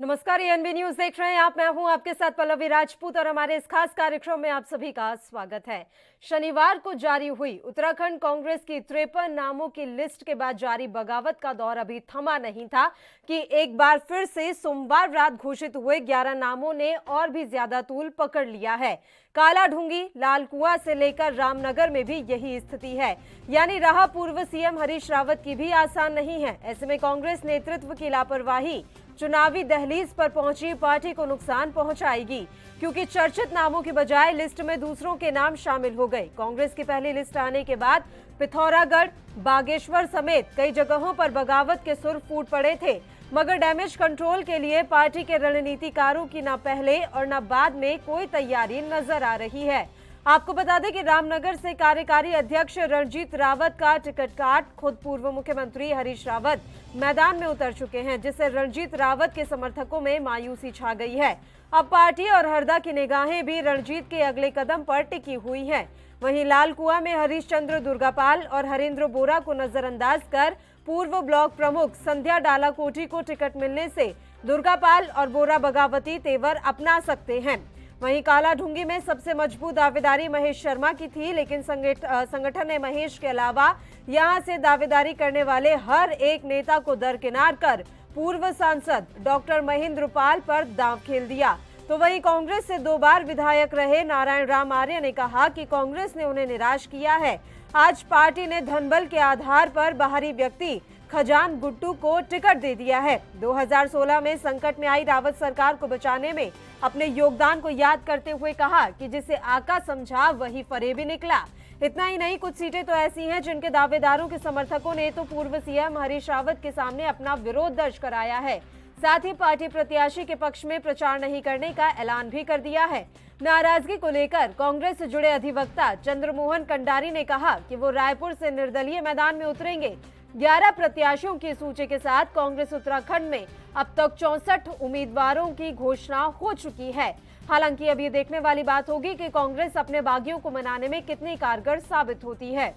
नमस्कार, ANB news देख रहे हैं आप। मैं हूं आपके साथ पल्लवी राजपूत और हमारे इस खास कार्यक्रम में आप सभी का स्वागत है। शनिवार को जारी हुई उत्तराखंड कांग्रेस की 53 नामों की लिस्ट के बाद जारी बगावत का दौर अभी थमा नहीं था कि एक बार फिर से सोमवार रात घोषित हुए 11 नामों ने और भी ज्यादा तूल पकड़ लिया है। काला ढूंगी, लालकुआं से लेकर रामनगर में भी यही स्थिति है, यानी राह पूर्व सीएम हरीश रावत की भी आसान नहीं है। ऐसे में कांग्रेस नेतृत्व की लापरवाही चुनावी दहलीज पर पहुंची पार्टी को नुकसान पहुंचाएगी, क्योंकि चर्चित नामों की बजाय लिस्ट में दूसरों के नाम शामिल हो गए। कांग्रेस की पहली लिस्ट आने के बाद पिथौरागढ़, बागेश्वर समेत कई जगहों पर बगावत के सुर फूट पड़े थे, मगर डैमेज कंट्रोल के लिए पार्टी के रणनीतिकारों की न पहले और न बाद में कोई तैयारी नजर आ रही है। आपको बता दें कि रामनगर से कार्यकारी अध्यक्ष रणजीत रावत का टिकट काट खुद पूर्व मुख्यमंत्री हरीश रावत मैदान में उतर चुके हैं, जिससे रणजीत रावत के समर्थकों में मायूसी छा गई है। अब पार्टी और हरदा की निगाहें भी रणजीत के अगले कदम पर टिकी हुई हैं। वहीं लालकुआं में हरीश चंद्र दुर्गापाल और हरेंद्र बोरा को नजरअंदाज कर पूर्व ब्लॉक प्रमुख संध्या डालाकोटी को टिकट मिलने से दुर्गापाल और बोरा बगावती तेवर अपना सकते हैं। वहीं काला ढूंगी में सबसे मजबूत दावेदारी महेश शर्मा की थी, लेकिन संगठन ने महेश के अलावा यहां से दावेदारी करने वाले हर एक नेता को दरकिनार कर पूर्व सांसद डॉक्टर महेंद्र पाल पर दांव खेल दिया। तो वहीं कांग्रेस से 2 बार विधायक रहे नारायण राम आर्य ने कहा कि कांग्रेस ने उन्हें निराश किया है। आज पार्टी ने धनबल के आधार पर बाहरी व्यक्ति खजान गुट्टू को टिकट दे दिया है। 2016 में संकट में आई रावत सरकार को बचाने में अपने योगदान को याद करते हुए कहा कि जिसे आका समझा वही फरेबी निकला। इतना ही नहीं, कुछ सीटें तो ऐसी हैं जिनके दावेदारों के समर्थकों ने तो पूर्व सीएम हरीश रावत के सामने अपना विरोध दर्ज कराया है। साथ ही पार्टी प्रत्याशी के पक्ष में प्रचार नहीं करने का ऐलान भी कर दिया है। नाराजगी को लेकर कांग्रेस से जुड़े अधिवक्ता चंद्रमोहन कंडारी ने कहा कि वो रायपुर से निर्दलीय मैदान में उतरेंगे। 11 प्रत्याशियों की सूची के साथ कांग्रेस उत्तराखंड में अब तक 64 उम्मीदवारों की घोषणा हो चुकी है। हालांकि अब ये देखने वाली बात होगी कि कांग्रेस अपने बागियों को मनाने में कितनी कारगर साबित होती है।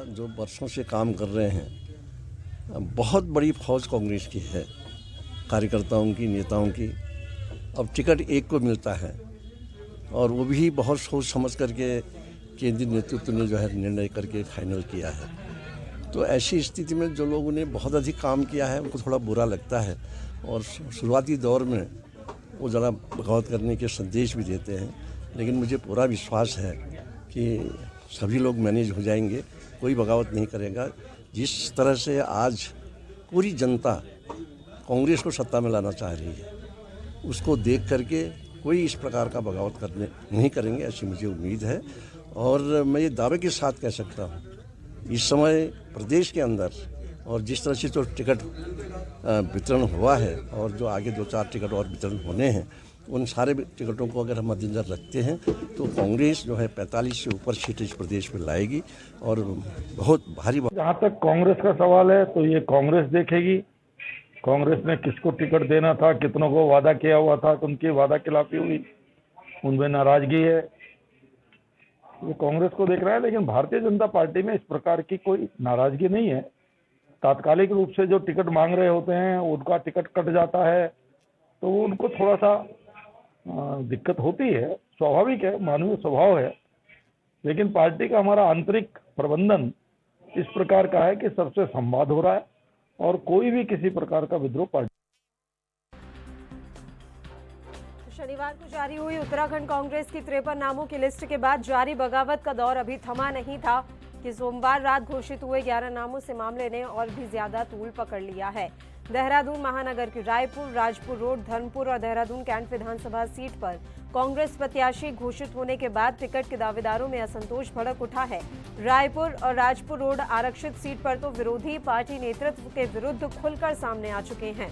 जो वर्षों से काम कर रहे हैं, बहुत बड़ी फौज कांग्रेस की है, कार्यकर्ताओं की, नेताओं की। अब टिकट एक को मिलता है और वो भी बहुत सोच समझ करके केंद्रीय नेतृत्व ने जो है निर्णय करके फाइनल किया है। तो ऐसी स्थिति में जो लोगों ने बहुत अधिक काम किया है उनको थोड़ा बुरा लगता है और शुरुआती दौर में वो ज़रा बगावत करने के संदेश भी देते हैं, लेकिन मुझे पूरा विश्वास है कि सभी लोग मैनेज हो जाएंगे, कोई बगावत नहीं करेगा। जिस तरह से आज पूरी जनता कांग्रेस को सत्ता में लाना चाह रही है, उसको देख करके कोई इस प्रकार का बगावत करने नहीं करेंगे, ऐसी मुझे उम्मीद है। और मैं ये दावे के साथ कह सकता हूँ, इस समय प्रदेश के अंदर और जिस तरह से जो टिकट वितरण हुआ है और जो आगे 2-4 टिकट और वितरण होने हैं, उन सारे टिकटों को अगर हम मद्देनजर रखते हैं तो कांग्रेस जो है 45 से ऊपर सीटें इस प्रदेश में लाएगी और बहुत भारी। जहाँ तक कांग्रेस का सवाल है तो ये कांग्रेस देखेगी। कांग्रेस ने किसको टिकट देना था, कितनों को वादा किया हुआ था तो उनकी वादा खिलाफी हुई, उनमें नाराजगी है, ये कांग्रेस को देख रहा है। लेकिन भारतीय जनता पार्टी में इस प्रकार की कोई नाराजगी नहीं है। तात्कालिक रूप से जो टिकट मांग रहे होते हैं उनका टिकट कट जाता है तो उनको थोड़ा सा दिक्कत होती है, स्वाभाविक है, मानवीय स्वभाव है। लेकिन पार्टी का हमारा आंतरिक प्रबंधन इस प्रकार का है कि सबसे संवाद हो रहा है और कोई भी किसी प्रकार का विद्रोह पार्टी। शनिवार को जारी हुई उत्तराखंड कांग्रेस की 53 नामों की लिस्ट के बाद जारी बगावत का दौर अभी थमा नहीं था कि सोमवार रात घोषित हुए 11 नामों से मामले ने और भी ज्यादा तूल पकड़ लिया है। देहरादून महानगर की रायपुर, राजपुर रोड, धर्मपुर और देहरादून कैंट विधानसभा सीट पर कांग्रेस प्रत्याशी घोषित होने के बाद टिकट के दावेदारों में असंतोष भड़क उठा है। रायपुर और राजपुर रोड आरक्षित सीट पर तो विरोधी पार्टी नेतृत्व के विरुद्ध खुलकर सामने आ चुके हैं।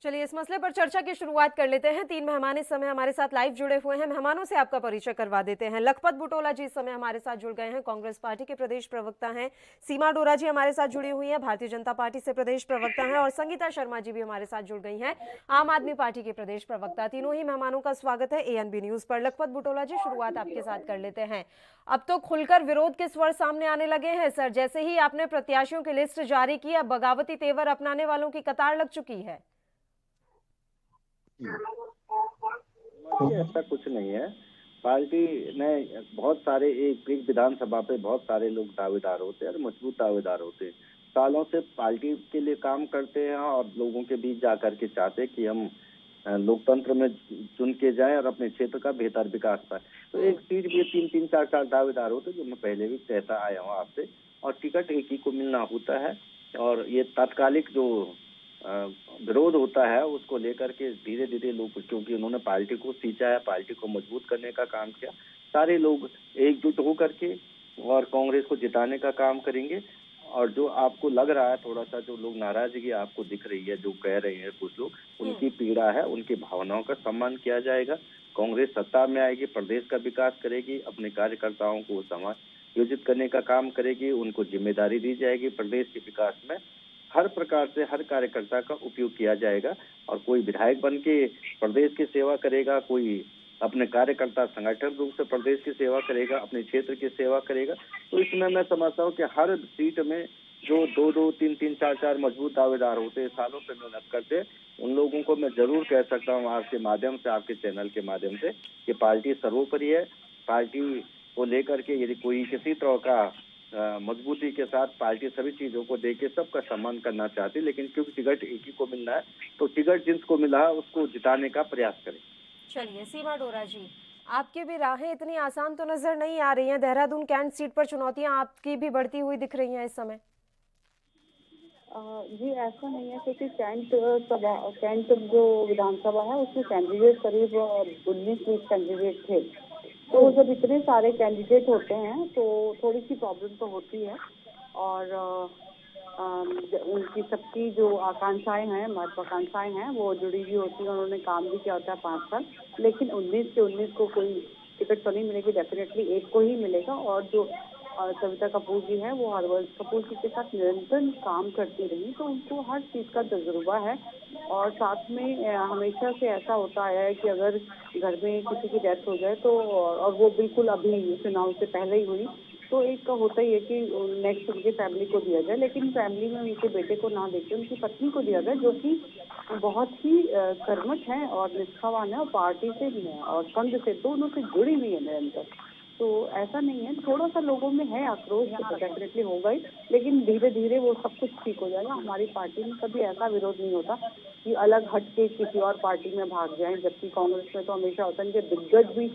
चलिए इस मसले पर चर्चा की शुरुआत कर लेते हैं। 3 मेहमान इस समय हमारे साथ लाइव जुड़े हुए हैं। मेहमानों से आपका परिचय करवा देते हैं। लखपत बुटोला जी इस समय हमारे साथ जुड़ गए हैं, कांग्रेस पार्टी के प्रदेश प्रवक्ता हैं। सीमा डोरा जी हमारे साथ जुड़ी हुई हैं, भारतीय जनता पार्टी से प्रदेश प्रवक्ता हैं। और संगीता शर्मा जी भी हमारे साथ जुड़ गई हैं, आम आदमी पार्टी के प्रदेश प्रवक्ता। तीनों ही मेहमानों का स्वागत है ANB न्यूज पर। लखपत बुटोला जी, शुरुआत आपके साथ कर लेते हैं। अब तो खुलकर विरोध के स्वर सामने आने लगे हैं सर। जैसे ही आपने प्रत्याशियों की लिस्ट जारी की, अब बगावती तेवर अपनाने वालों की कतार लग चुकी है। ऐसा कुछ नहीं है। पार्टी ने बहुत सारे, एक विधानसभा पे बहुत सारे लोग दावेदार होते हैं और मजबूत दावेदार होते हैं। सालों से पार्टी के लिए काम करते हैं और लोगों के बीच जाकर के चाहते हैं कि हम लोकतंत्र में चुन के जाएं और अपने क्षेत्र का बेहतर विकास पाए। तो एक सीट भी 3-3, 4-4 दावेदार होते हैं, जो मैं पहले भी कहता आया हूँ आपसे। और टिकट एक ही को मिलना होता है और ये तात्कालिक जो विरोध होता है उसको लेकर के धीरे धीरे लोग, क्योंकि उन्होंने पार्टी को सींचा है, पार्टी को मजबूत करने का काम किया, सारे लोग एकजुट होकर के और कांग्रेस को जिताने का काम करेंगे। और जो आपको लग रहा है थोड़ा सा, जो लोग नाराजगी आपको दिख रही है, जो कह रहे हैं कुछ लोग, उनकी पीड़ा है, उनकी भावनाओं का सम्मान किया जाएगा। कांग्रेस सत्ता में आएगी, प्रदेश का विकास करेगी, अपने कार्यकर्ताओं को समायोजित करने का काम करेगी, उनको जिम्मेदारी दी जाएगी। प्रदेश के विकास में हर प्रकार से हर कार्यकर्ता का उपयोग किया जाएगा और कोई विधायक बन के प्रदेश की सेवा करेगा, कोई अपने कार्यकर्ता संगठन रूप से प्रदेश की सेवा करेगा, अपने क्षेत्र की सेवा करेगा। तो इसमें मैं समझता हूँ कि हर सीट में जो 2-2, 3-3, 4-4 मजबूत दावेदार होते हैं, सालों से मेहनत करते हैं, उन लोगों को मैं जरूर कह सकता हूँ आपके माध्यम से, आपके चैनल के माध्यम से, कि पार्टी सर्वोपरि है। पार्टी को लेकर के यदि कोई किसी तरह का मजबूती के साथ पार्टी सभी चीजों को देके सबका सम्मान करना चाहती है, लेकिन क्योंकि टिकट एक ही को मिलना है तो टिकट जिसको मिला है उसको जिताने का प्रयास करें। चलिए सीमा डोरा जी, आपकी भी राहें इतनी आसान तो नजर नहीं आ रही हैं। देहरादून कैंट सीट पर चुनौतियां आपकी भी बढ़ती हुई दिख रही हैं इस समय। जी ऐसा नहीं है, क्योंकि कैंट जो विधानसभा है उसमें कैंडिडेट करीब 19-20 कैंडिडेट थे। तो जब इतने सारे कैंडिडेट होते हैं तो थोड़ी सी प्रॉब्लम तो होती है। और उनकी सबकी जो आकांक्षाएं हैं, महत्वाकांक्षाएं हैं, वो जुड़ी हुई होती है। उन्होंने काम भी किया होता है 5 साल, लेकिन 19 से 19 को कोई टिकट तो नहीं मिलेगी, डेफिनेटली एक को ही मिलेगा। और जो सविता कपूर जी है, वो हरवंश कपूर जी के साथ निरंतर काम करती रही, तो उनको हर चीज़ का तजुर्बा है। और साथ में हमेशा से ऐसा होता है कि अगर घर में किसी की डेथ हो जाए तो, और वो बिल्कुल अभी चुनाव से पहले ही हुई, तो एक होता ही है कि नेक्स्ट उनकी फैमिली को दिया जाए, लेकिन फैमिली में उनके बेटे को ना देके उनकी पत्नी को दिया जाए, जो कि बहुत ही कर्मठ है और निष्ठावान है और पार्टी से भी है और संघ से दोनों से जुड़ी हुई है निरंतर। तो ऐसा नहीं है, थोड़ा सा लोगों में है आक्रोश, तो डेफिनेटली होगा ही, लेकिन धीरे धीरे वो सब कुछ ठीक हो जाएगा। हमारी पार्टी में कभी ऐसा विरोध नहीं होता कि अलग हट के किसी और पार्टी में भाग जाएं, जबकि कांग्रेस में तो हमेशा होता है कि दिग्गज भी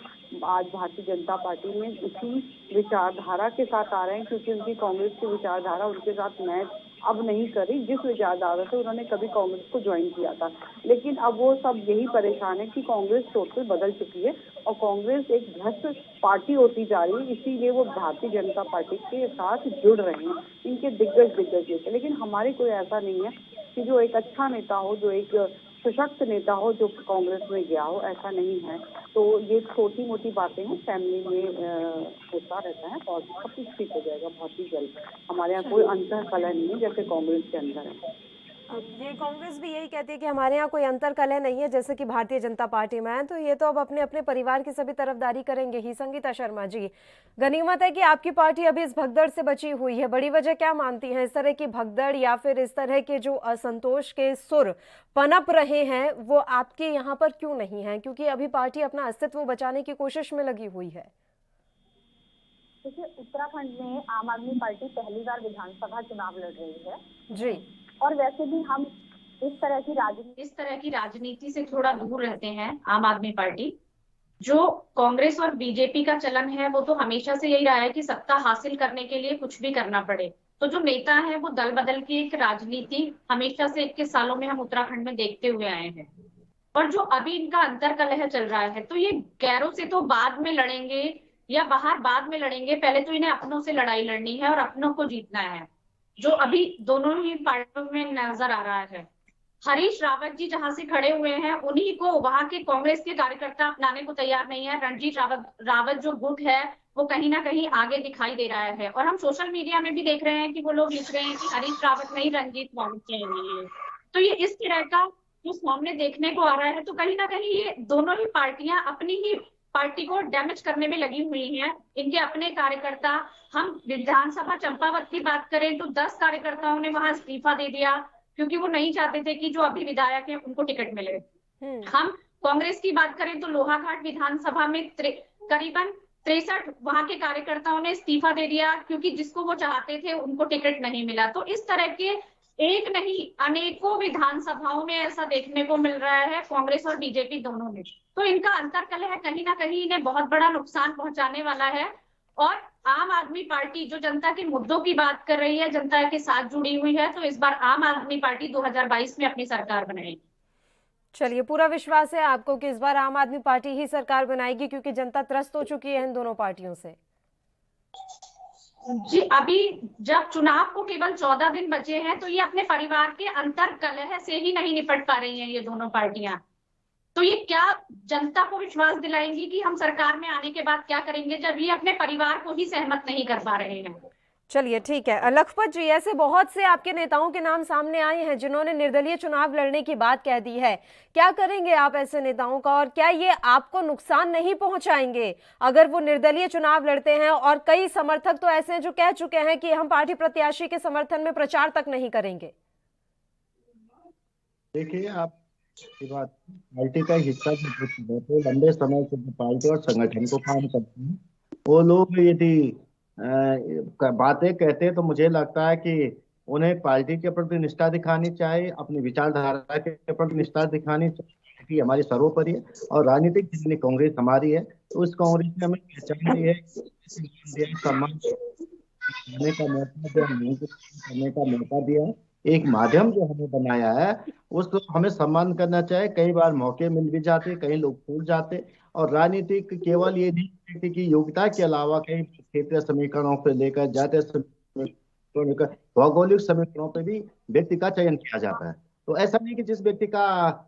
आज भारतीय जनता पार्टी में उसी विचारधारा के साथ आ रहे हैं, क्योंकि उनकी कांग्रेस की विचारधारा उनके साथ मैच अब नहीं करी, जिस विचारधारा से उन्होंने कभी कांग्रेस को ज्वाइन किया था। लेकिन अब वो सब यही परेशान है कि कांग्रेस टोटल बदल चुकी है और कांग्रेस एक भ्रष्ट पार्टी होती जा रही है, इसीलिए वो भारतीय जनता पार्टी के साथ जुड़ रहे हैं इनके दिग्गज नेता। लेकिन हमारे कोई ऐसा नहीं है कि जो एक अच्छा नेता हो, जो एक सशक्त नेता हो, जो कांग्रेस में गया हो, ऐसा नहीं है। तो ये छोटी मोटी बातें हैं, फैमिली में होता रहता है और सब कुछ ठीक हो जाएगा बहुत ही जल्द। हमारे यहाँ कोई अंतर कलह नहीं है जैसे कांग्रेस के अंदर है। ये कांग्रेस भी यही कहती है कि हमारे यहाँ कोई अंतर कलह नहीं है जैसे कि भारतीय जनता पार्टी में है, तो ये तो अब अपने अपने परिवार की सभी तरफदारी करेंगे ही। संगीता शर्मा जी, गनीमत है कि आपकी पार्टी अभी इस भगदड़ से बची हुई है। बड़ी वजह क्या मानती हैं इस तरह की भगदड़, या फिर इस तरह के जो असंतोष के सुर पनप रहे हैं वो आपके यहाँ पर क्यों नहीं है, क्योंकि अभी पार्टी अपना अस्तित्व बचाने की कोशिश में लगी हुई है? देखिए, उत्तराखंड में आम आदमी पार्टी पहली बार विधानसभा चुनाव लड़ रही है जी, और वैसे भी हम इस तरह की राजनीति से थोड़ा दूर रहते हैं। आम आदमी पार्टी, जो कांग्रेस और बीजेपी का चलन है, वो तो हमेशा से यही रहा है कि सत्ता हासिल करने के लिए कुछ भी करना पड़े। तो जो नेता है वो दल बदल की एक राजनीति हमेशा से 21 सालों में हम उत्तराखंड में देखते हुए आए हैं। और जो अभी इनका अंतर कलह चल रहा है, तो ये गैरों से तो बाद में लड़ेंगे या बाहर बाद में लड़ेंगे, पहले तो इन्हें अपनों से लड़ाई लड़नी है और अपनों को जीतना है, जो अभी दोनों ही पार्टियों में नजर आ रहा है। हरीश रावत जी जहां से खड़े हुए हैं उन्हीं को वहां के कांग्रेस के कार्यकर्ता अपनाने को तैयार नहीं है। रणजीत रावत जो गुट है वो कहीं ना कहीं आगे दिखाई दे रहा है, और हम सोशल मीडिया में भी देख रहे हैं कि वो लोग लिख रहे हैं कि हरीश रावत नहीं रंजीत रावत चाहिए। तो ये इस तरह का जो सामने देखने को आ रहा है, तो कहीं ना कहीं ये दोनों ही पार्टियां अपनी ही पार्टी को डैमेज करने में लगी हुई हैं। इनके अपने कार्यकर्ता, हम विधानसभा चंपावत की बात करें तो 10 कार्यकर्ताओं ने वहां इस्तीफा दे दिया क्योंकि वो नहीं चाहते थे कि जो अभी विधायक हैं उनको टिकट मिले। हम कांग्रेस की बात करें तो लोहाघाट विधानसभा में करीबन 63 वहां के कार्यकर्ताओं ने इस्तीफा दे दिया क्योंकि जिसको वो चाहते थे उनको टिकट नहीं मिला। तो इस तरह के एक नहीं अनेकों विधानसभाओं में ऐसा देखने को मिल रहा है, कांग्रेस और बीजेपी दोनों में। तो इनका अंतर्कलह कहीं ना कहीं इन्हें बहुत बड़ा नुकसान पहुंचाने वाला है। और आम आदमी पार्टी जो जनता के मुद्दों की बात कर रही है, जनता के साथ जुड़ी हुई है, तो इस बार आम आदमी पार्टी 2022 में अपनी सरकार बनाएगी। चलिए, पूरा विश्वास है आपको कि इस बार आम आदमी पार्टी ही सरकार बनाएगी, क्योंकि जनता त्रस्त हो चुकी है इन दोनों पार्टियों से। जी, अभी जब चुनाव को केवल 14 दिन बचे हैं तो ये अपने परिवार के अंतर्कलह से ही नहीं निपट पा रही हैं ये दोनों पार्टियां। तो ये क्या जनता को विश्वास दिलाएंगी कि हम सरकार में आने के बाद क्या करेंगे, जब ये अपने परिवार को ही सहमत नहीं कर पा रहे हैं। चलिए ठीक है। लखपत जी, ऐसे बहुत से आपके नेताओं के नाम सामने आए हैं जिन्होंने निर्दलीय चुनाव लड़ने की बात कह दी है। क्या करेंगे आप ऐसे नेताओं का, और क्या ये आपको नुकसान नहीं पहुंचाएंगे अगर वो निर्दलीय चुनाव लड़ते हैं? और कई समर्थक तो ऐसे हैं जो कह चुके हैं कि हम पार्टी प्रत्याशी के समर्थन में प्रचार तक नहीं करेंगे। देखिए, आप बात पार्टी का हिस्सा जो लंबे समय से पार्टी और संगठन को काम करते हैं, वो लोग यदि बातें कहते हैं तो मुझे लगता है कि उन्हें पार्टी के प्रति निष्ठा दिखानी चाहिए, अपनी विचारधारा के प्रति निष्ठा दिखानी चाहिए कि हमारी सर्वोपरि है। और राजनीतिक जितनी कांग्रेस हमारी है, तो उस कांग्रेस ने हमें पहचान दी है, सम्मान करने का मौका दिया, करने का मौका दिया है, एक माध्यम जो हमें बनाया है उसको हमें सम्मान करना चाहिए। कई बार मौके मिल भी जाते, कई लोग छूट जाते, और राजनीतिक केवल ये नहीं व्यक्ति की योग्यता के अलावा कई क्षेत्रीय समीकरणों पर लेकर जातीय समीकरणों लेकर भौगोलिक समीकरणों पर भी व्यक्ति का चयन किया जाता है। तो ऐसा नहीं कि जिस व्यक्ति का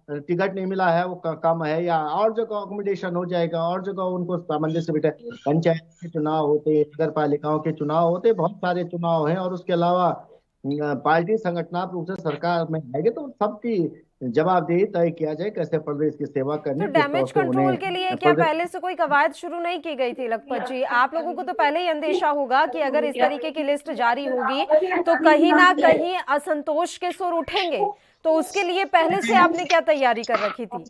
टिकट नहीं मिला है वो कम है या और जगह अकोमोडेशन हो जाएगा, और जगह उनको सामंजस्य बिठा। पंचायत के चुनाव होते, नगर पालिकाओं के चुनाव होते, बहुत सारे चुनाव हैं, और उसके अलावा पार्टी संगठनात्मक रूप से सरकार में आएगी तो सबकी जवाबदेही तय किया जाए कैसे प्रदेश की सेवा करने। तो डैमेज कंट्रोल के लिए क्या पहले से कोई कवायद शुरू नहीं की गई थी लखपत जी? आप लोगों को तो पहले ही अंदेशा होगा कि अगर इस तरीके की लिस्ट जारी होगी तो कहीं ना कहीं असंतोष के सुर उठेंगे, तो उसके लिए पहले से आपने क्या तैयारी कर रखी थी?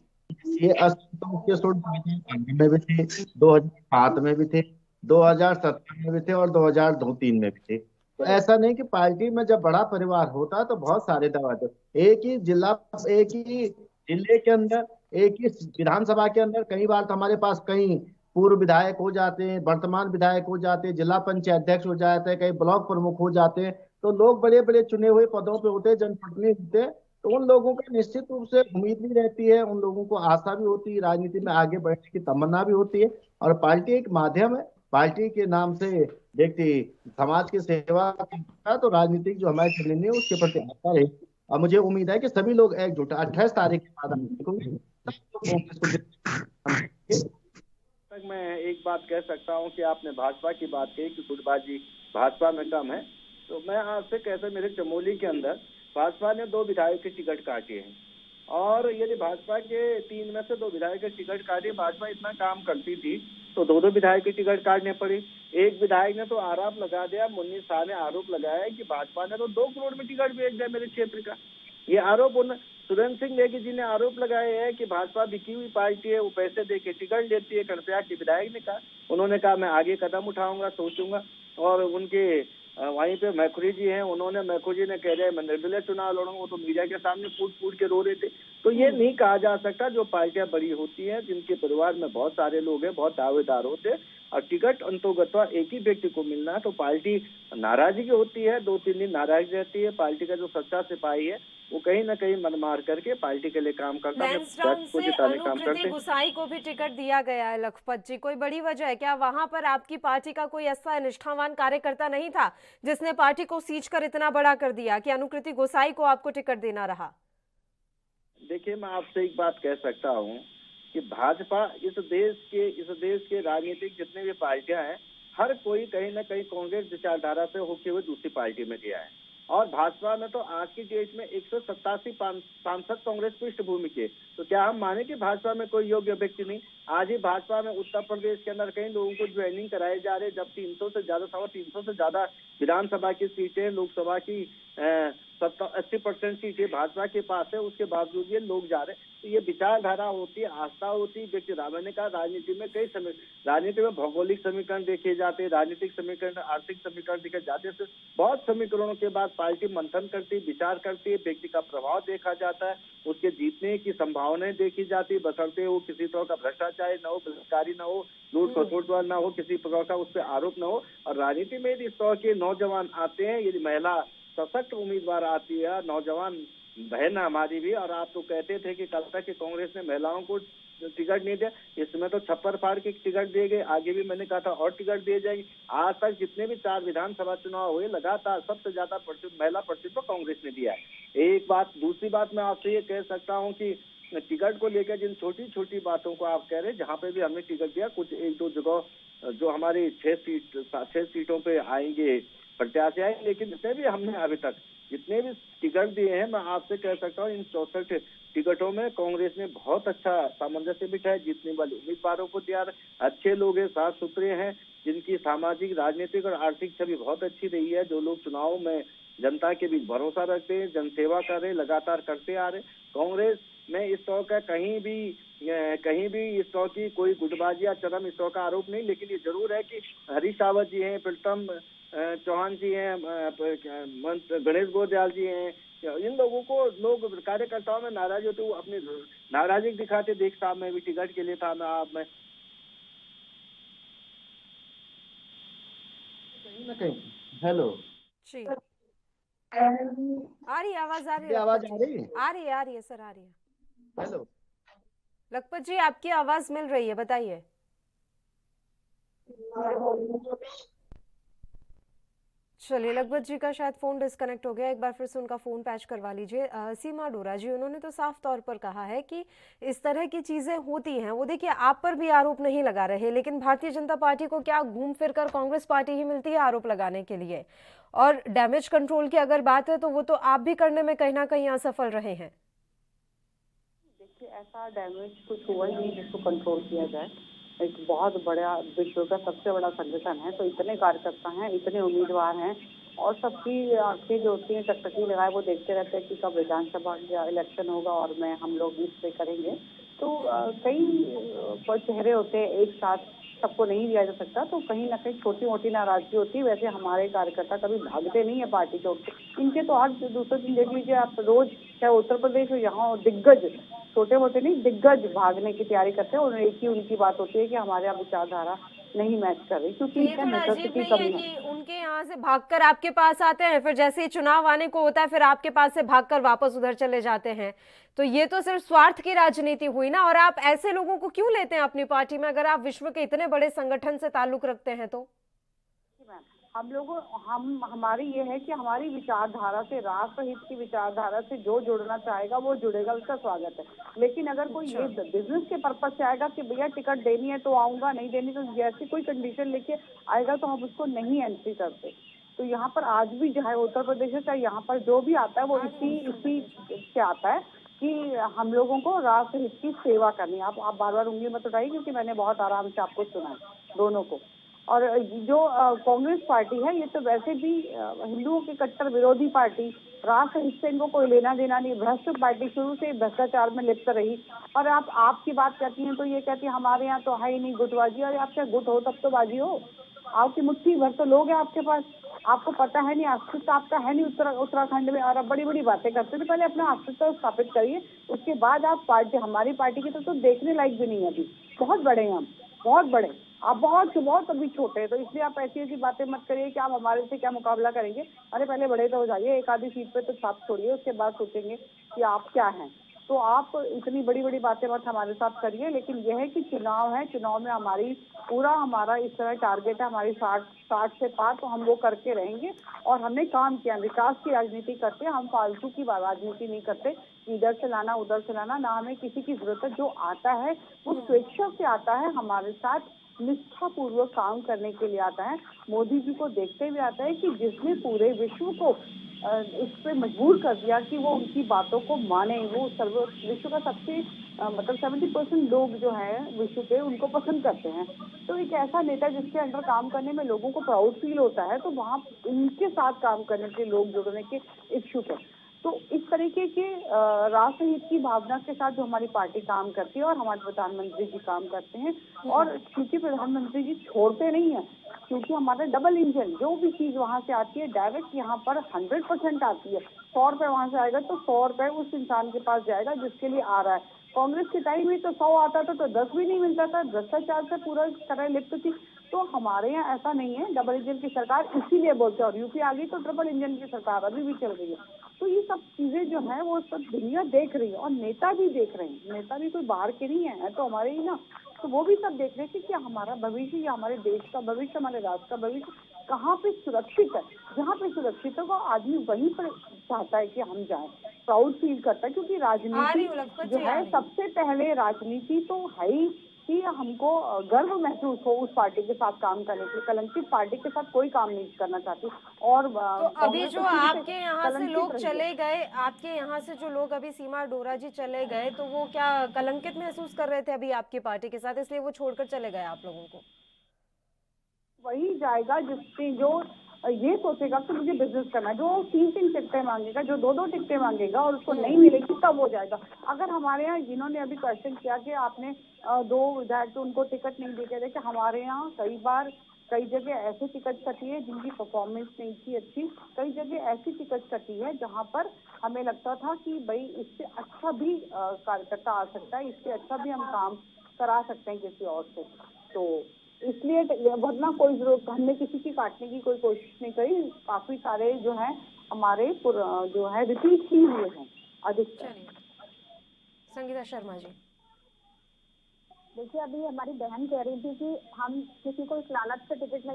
ये असंतोष के सुर 2005 में भी थे, 2007 में भी थे, 2017 में भी थे, और 2002-3 में भी थे। तो ऐसा नहीं कि पार्टी में जब बड़ा परिवार होता है तो बहुत सारे दवा थे। एक ही जिले के अंदर, एक ही विधानसभा के अंदर कई बार तो हमारे पास कई पूर्व विधायक हो जाते हैं, वर्तमान विधायक हो जाते हैं, जिला पंचायत अध्यक्ष हो जाते हैं, कई ब्लॉक प्रमुख हो जाते हैं। तो लोग बड़े बड़े चुने हुए पदों पे होते हैं, जनप्रतिनिधि होते हैं, तो उन लोगों का निश्चित रूप से उम्मीद भी रहती है, उन लोगों को आशा भी होती है, राजनीति में आगे बढ़ने की तमन्ना भी होती है। और पार्टी एक माध्यम है, पार्टी के नाम से व्यक्ति समाज की सेवा करता है, तो राजनीतिक जो हमारे चलने है उसके प्रति आस्था रहे। और मुझे उम्मीद है कि सभी लोग एकजुट 28 तारीख के बाद तक मैं एक बात कह सकता हूं कि आपने भाजपा की बात कही कि गुटबाजी भाजपा में कम है, तो मैं आपसे कहता मेरे चमोली के अंदर भाजपा ने 2 विधायक के टिकट काटे हैं, और यदि भाजपा के 3 में से 2 विधायक के टिकट काटे, भाजपा इतना काम करती थी तो 2 विधायक के टिकट काटने पड़े। एक विधायक ने तो आरोप लगा दिया, मुन्नी शाह ने आरोप लगाया कि भाजपा ने तो 2 करोड़ में टिकट बेच दिया मेरे क्षेत्र का। ये आरोप सुरेंद्र सिंह नेगी जी ने आरोप लगाया है कि भाजपा बिकी हुई पार्टी है, वो पैसे दे के टिकट लेती है। कर्णप्रयाग के विधायक ने कहा, उन्होंने कहा मैं आगे कदम उठाऊंगा, सोचूंगा। और उनके वहीं पे मैखुरी जी हैं, मैखुरी जी ने कह रहे मैं निर्दलीय चुनाव लड़ूंगा, वो तो मीडिया के सामने फूट के रो रहे थे। तो ये नहीं कहा जा सकता, जो पार्टियां बड़ी होती हैं, जिनके परिवार में बहुत सारे लोग हैं, बहुत दावेदार होते हैं, और टिकट अंतोगत्वा एक ही व्यक्ति को मिलना है तो पार्टी नाराजगी होती है, 2-3 दिन नाराज रहती है। पार्टी का जो सच्चा सिपाही है वो कहीं ना कहीं मन मार करके पार्टी के लिए काम करता है, को जिताने काम करते हैं। गुसाई को भी टिकट दिया गया है लखपत जी, कोई बड़ी वजह है क्या? वहां पर आपकी पार्टी का कोई ऐसा निष्ठावान कार्यकर्ता नहीं था जिसने पार्टी को सींच कर इतना बड़ा कर दिया कि अनुकृति गोसाई को आपको टिकट देना रहा? देखिए, मैं आपसे एक बात कह सकता हूँ कि भाजपा इस देश के राजनीतिक जितने भी पार्टियां हैं, हर कोई कहीं ना कहीं कांग्रेस विचारधारा से होते हुए दूसरी पार्टी में गया है। और भाजपा में तो आज की डेट में 187 सांसद कांग्रेस पृष्ठभूमि के, तो क्या हम माने कि भाजपा में कोई योग्य व्यक्ति नहीं? आज ही भाजपा में उत्तर प्रदेश के अंदर कई लोगों को ज्वाइनिंग कराए जा रहे, जब 300 से ज्यादा विधानसभा की सीटें, लोकसभा की 80% सीटें भाजपा के पास है, उसके बावजूद ये लोग जा रहे। तो ये विचारधारा होती है, आस्था होती है व्यक्ति। मैंने कहा राजनीति में राजनीति में भौगोलिक समीकरण देखे जाते हैं, राजनीतिक समीकरण, आर्थिक समीकरण देखे जाते हैं। बहुत समीकरणों के बाद पार्टी मंथन करती है, विचार करती है, व्यक्ति का प्रभाव देखा जाता है, उसके जीतने की संभावनाएं देखी जाती है, बशर्ते वो किसी तरह का भ्रष्टाचार न हो, बलात्कारी न हो, लूट खसोट न हो, किसी प्रकार का उस पर आरोप न हो। और राजनीति में यदि इस तरह के नौजवान आते हैं, यदि महिला सशक्त उम्मीदवार आती है, नौजवान बहन हमारी भी, और आप तो कहते थे कि कल तक कांग्रेस ने महिलाओं को टिकट नहीं दिया, इसमें तो छप्पर फाड़ के टिकट दिए गए, आगे भी मैंने कहा था और टिकट दिए जाएंगे। आज तक जितने भी 4 विधानसभा चुनाव हुए, लगातार सबसे ज्यादा महिला प्रतिनिधित्व कांग्रेस ने दिया है। एक बात। दूसरी बात, मैं आपसे ये कह सकता हूँ कि टिकट को लेकर जिन छोटी छोटी बातों को आप कह रहे हैं, जहाँ पे भी हमने टिकट दिया, कुछ 1-2 जगह जो हमारी 6 सीटों पे आएंगे प्रत्याशी आए, लेकिन जितने भी हमने अभी तक जितने भी टिकट दिए हैं, मैं आपसे कह सकता हूँ इन 64 टिकटों में कांग्रेस ने बहुत अच्छा सामंजस्य बिठाया। जीतने वाले उम्मीदवारों को दिया, अच्छे लोग हैं, साफ सुथरे हैं, जिनकी सामाजिक, राजनीतिक और आर्थिक छवि बहुत अच्छी रही है, जो लोग चुनाव में जनता के बीच भरोसा रखते हैं, जनसेवा कर रहे, लगातार करते आ रहे। कांग्रेस में इस तरह का कहीं भी इस तरह की कोई गुटबाजी या चरम इस तरह का आरोप नहीं, लेकिन ये जरूर है कि हरीश रावत जी हैं, प्रीतम चौहान जी हैं, गणेश गोदयाल जी हैं, इन लोगों को लोग कार्यकर्ताओं में नाराज होते, वो अपनी नाराजगी दिखाते। देख साहब, मैं भी टिकट के लिए था, मैं कहीं ना कहीं। हेलो जी, आ रही है आवाज? आ रही है? आवाज आ रही है? आ रही है सर, आ रही है। हेलो लखपत जी, आपकी आवाज मिल रही है, बताइए। चलिए, लखपत जी का शायद फोन डिस्कनेक्ट हो गया, एक बार फिर से उनका फोन पैच करवा लीजिए। सीमा डोरा जी, उन्होंने तो साफ तौर पर कहा है कि इस तरह की चीजें होती हैं। वो देखिए, आप पर भी आरोप नहीं लगा रहे, लेकिन भारतीय जनता पार्टी को क्या घूम फिर कर कांग्रेस पार्टी ही मिलती है आरोप लगाने के लिए। और डैमेज कंट्रोल की अगर बात है तो वो तो आप भी करने में कहीं ना कहीं असफल रहे हैं। देखिए, ऐसा डैमेज कुछ हुआ ही नहीं जिसको कंट्रोल किया जाए। एक बहुत बड़ा, विश्व का सबसे बड़ा संगठन है, तो इतने कार्यकर्ता हैं, इतने उम्मीदवार हैं, और सबकी आंखें जो होती हैं टकटकी लगाए वो देखते रहते हैं कि कब विधानसभा इलेक्शन होगा और हम लोग इस पे करेंगे। तो कई चेहरे होते हैं, एक साथ सबको नहीं दिया जा सकता, तो कहीं ना कहीं छोटी मोटी नाराजगी होती है। वैसे हमारे कार्यकर्ता कभी भागते नहीं है पार्टी छोड़ के। इनके तो आज दूसरे दिन देख लीजिए आप, रोज चाहे उत्तर प्रदेश हो, यहाँ दिग्गज, छोटे मोटे नहीं, दिग्गज भागने की तैयारी करते हैं, और एक ही उनकी बात होती है कि हमारे यहाँ विचारधारा नहीं मैच कर रही, क्योंकि ये थोड़ा अजीब नहीं है कि उनके यहाँ से भागकर आपके पास आते हैं, फिर जैसे ही चुनाव आने को होता है फिर आपके पास से भागकर वापस उधर चले जाते हैं। तो ये तो सिर्फ स्वार्थ की राजनीति हुई ना। और आप ऐसे लोगों को क्यों लेते हैं अपनी पार्टी में, अगर आप विश्व के इतने बड़े संगठन से ताल्लुक रखते हैं तो? हमारी ये है कि हमारी विचारधारा से, राष्ट्र हित की विचारधारा से जो जुड़ना चाहेगा वो जुड़ेगा, उसका स्वागत है। लेकिन अगर कोई ये बिजनेस के पर्पज से आएगा कि भैया टिकट देनी है तो आऊंगा, नहीं देनी तो जैसी कोई कंडीशन लेके आएगा तो हम उसको नहीं एंट्री करते। तो यहाँ पर आज भी चाहे उत्तर प्रदेश है, चाहे यहाँ पर जो भी आता है वो इसी से आता है कि हम लोगों को राष्ट्र हित की सेवा करनी है। आप बार बार उंगली मत उठाइए, क्योंकि मैंने बहुत आराम से आपको सुना है दोनों को। और जो कांग्रेस पार्टी है, ये तो वैसे भी हिंदुओं की कट्टर विरोधी पार्टी, राष्ट्र हित से इनको कोई लेना देना नहीं, भ्रष्ट पार्टी, शुरू से भ्रष्टाचार में लिप्त रही। और आपकी बात करती हैं तो ये कहती है हमारे यहाँ तो है ही नहीं गुटबाजी। और आपके गुट हो तब तो बाजी हो, आपकी मुट्ठी भर तो लोग हैं आपके पास, आपको पता है नहीं, अस्तित्व आपका है नहीं उत्तराखंड में, और आप बड़ी बड़ी बातें करते थे। पहले अपना अस्तित्व स्थापित करिए, उसके बाद आप पार्टी, हमारी पार्टी की तो देखने लायक भी नहीं है अभी। बहुत बड़े हैं हम, बहुत बड़े, आप बहुत अभी छोटे हैं, तो इसलिए आप ऐसी बातें मत करिए कि आप हमारे से क्या मुकाबला करेंगे। अरे पहले बड़े तो हो जाइए, एक आधी सीट पे तो छाप छोड़िए, उसके बाद सोचेंगे कि आप क्या हैं। तो आप इतनी बड़ी बड़ी बातें मत हमारे साथ करिए। लेकिन यह है कि चुनाव है, चुनाव में हमारा इस तरह टारगेट है, हमारी 60 से पार, तो हम वो करके रहेंगे। और हमने काम किया, विकास की राजनीति करते हैं, हम फालतू की राजनीति नहीं करते, इधर से लाना उधर से लाना, ना हमें किसी की जरूरत है। जो आता है वो स्वेच्छा से आता है, हमारे साथ निष्ठापूर्वक काम करने के लिए आता है। मोदी जी को देखते हुए आता है कि जिसने पूरे विश्व को इस पे मजबूर कर दिया कि वो उनकी बातों को माने। वो विश्व का सबसे मतलब 70% लोग जो है विश्व के उनको पसंद करते हैं। तो एक ऐसा नेता जिसके अंडर काम करने में लोगों को प्राउड फील होता है, तो वहाँ उनके साथ काम करने के लोग जुड़ने के इच्छुक है। तो इस तरीके के राष्ट्रहित की भावना के साथ जो हमारी पार्टी काम करती है और हमारे प्रधानमंत्री जी काम करते हैं, और क्योंकि प्रधानमंत्री जी छोड़ते नहीं है, क्योंकि हमारा डबल इंजन जो भी चीज वहां से आती है डायरेक्ट यहाँ पर 100% आती है। 100 रुपए वहां से आएगा तो 100 रुपए उस इंसान के पास जाएगा जिसके लिए आ रहा है। कांग्रेस के टाइम में तो 100 आता था तो 10 भी नहीं मिलता था, भ्रष्टाचार से पूरा तरह लिप्त थी। तो हमारे यहाँ ऐसा नहीं है, डबल इंजन की सरकार इसीलिए बोलते हैं। और यूपी आ गई तो ट्रिपल इंजन की सरकार अभी भी चल रही है। तो ये सब चीजें जो है वो सब दुनिया देख रही है और नेता भी देख रहे हैं। नेता भी कोई बाहर के नहीं है, तो हमारे ही ना, तो वो भी सब देख रहे हैं कि क्या हमारा भविष्य या हमारे देश का भविष्य, हमारे राष्ट्र का भविष्य कहाँ पे सुरक्षित है। जहाँ पे सुरक्षित है वो आदमी वहीं पर चाहता है कि हम जाएं, प्राउड फील करता है। क्योंकि राजनीति जो है, सबसे पहले राजनीति तो है ही कि हमको गर्व महसूस हो उस पार्टी के साथ काम करने के लिए। कलंकित पार्टी के साथ कोई काम नहीं करना चाहती। और तो अभी जो आपके यहाँ से लोग चले गए, आपके यहाँ से जो लोग अभी सीमा डोरा जी चले गए, तो वो क्या कलंकित महसूस कर रहे थे अभी आपकी पार्टी के साथ, इसलिए वो छोड़कर चले गए आप लोगों को? वही जाएगा जिससे जो ये सोचेगा कि मुझे बिजनेस करना है, जो 3 टिकटें मांगेगा, जो 2 टिकटें मांगेगा और उसको नहीं मिलेगी तब हो जाएगा। अगर हमारे यहाँ जिन्होंने अभी क्वेश्चन किया कि आपने 2 विधायक तो उनको टिकट नहीं दिए, देखिए हमारे यहाँ कई जगह ऐसी टिकट कटी है जिनकी परफॉर्मेंस नहीं थी अच्छी, कई जगह ऐसी टिकट कटी है जहाँ पर हमें लगता था कि भाई इससे अच्छा भी कार्यकर्ता आ सकता है, इससे अच्छा भी हम काम करा सकते हैं किसी और से। तो इसलिए वरना कोई जरूरत, हमने किसी की काटने की कोई कोशिश नहीं करी। काफी सारे जो है हमारे जो है रिपीट ही हुए हैं अधिकतर। संगीता शर्मा जी, देखिए अभी हमारी बहन कह रही थी कि हम किसी को इस लालच से टिकट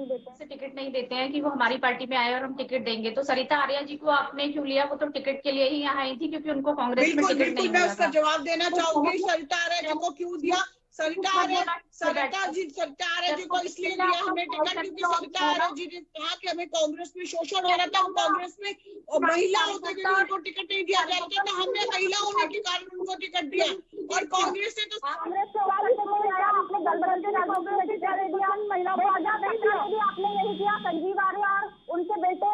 नहीं देते हैं कि वो हमारी पार्टी में आए और हम टिकट देंगे। तो सरिता आर्या जी को आपने क्यों लिया? वो तो टिकट के लिए ही यहाँ आई थी क्योंकि उनको कांग्रेस में टिकट नहीं मिला था। उसका जवाब देना चाहूंगी। सरिता आर्या जी को क्यों दिया? सरिता आर्या जी को इसलिए लिया हमने टिकट क्योंकि सरिता आर्या जी ने कहा कि हमें कांग्रेस में शोषण हो रहा था, हम कांग्रेस में महिला होते हुए उनको टिकट नहीं दिया जा रहा था, हमने महिला होने के कारण उनको टिकट दिया। और कांग्रेस ने तो आपने यही किया। संजीव आर्या और उनके बेटे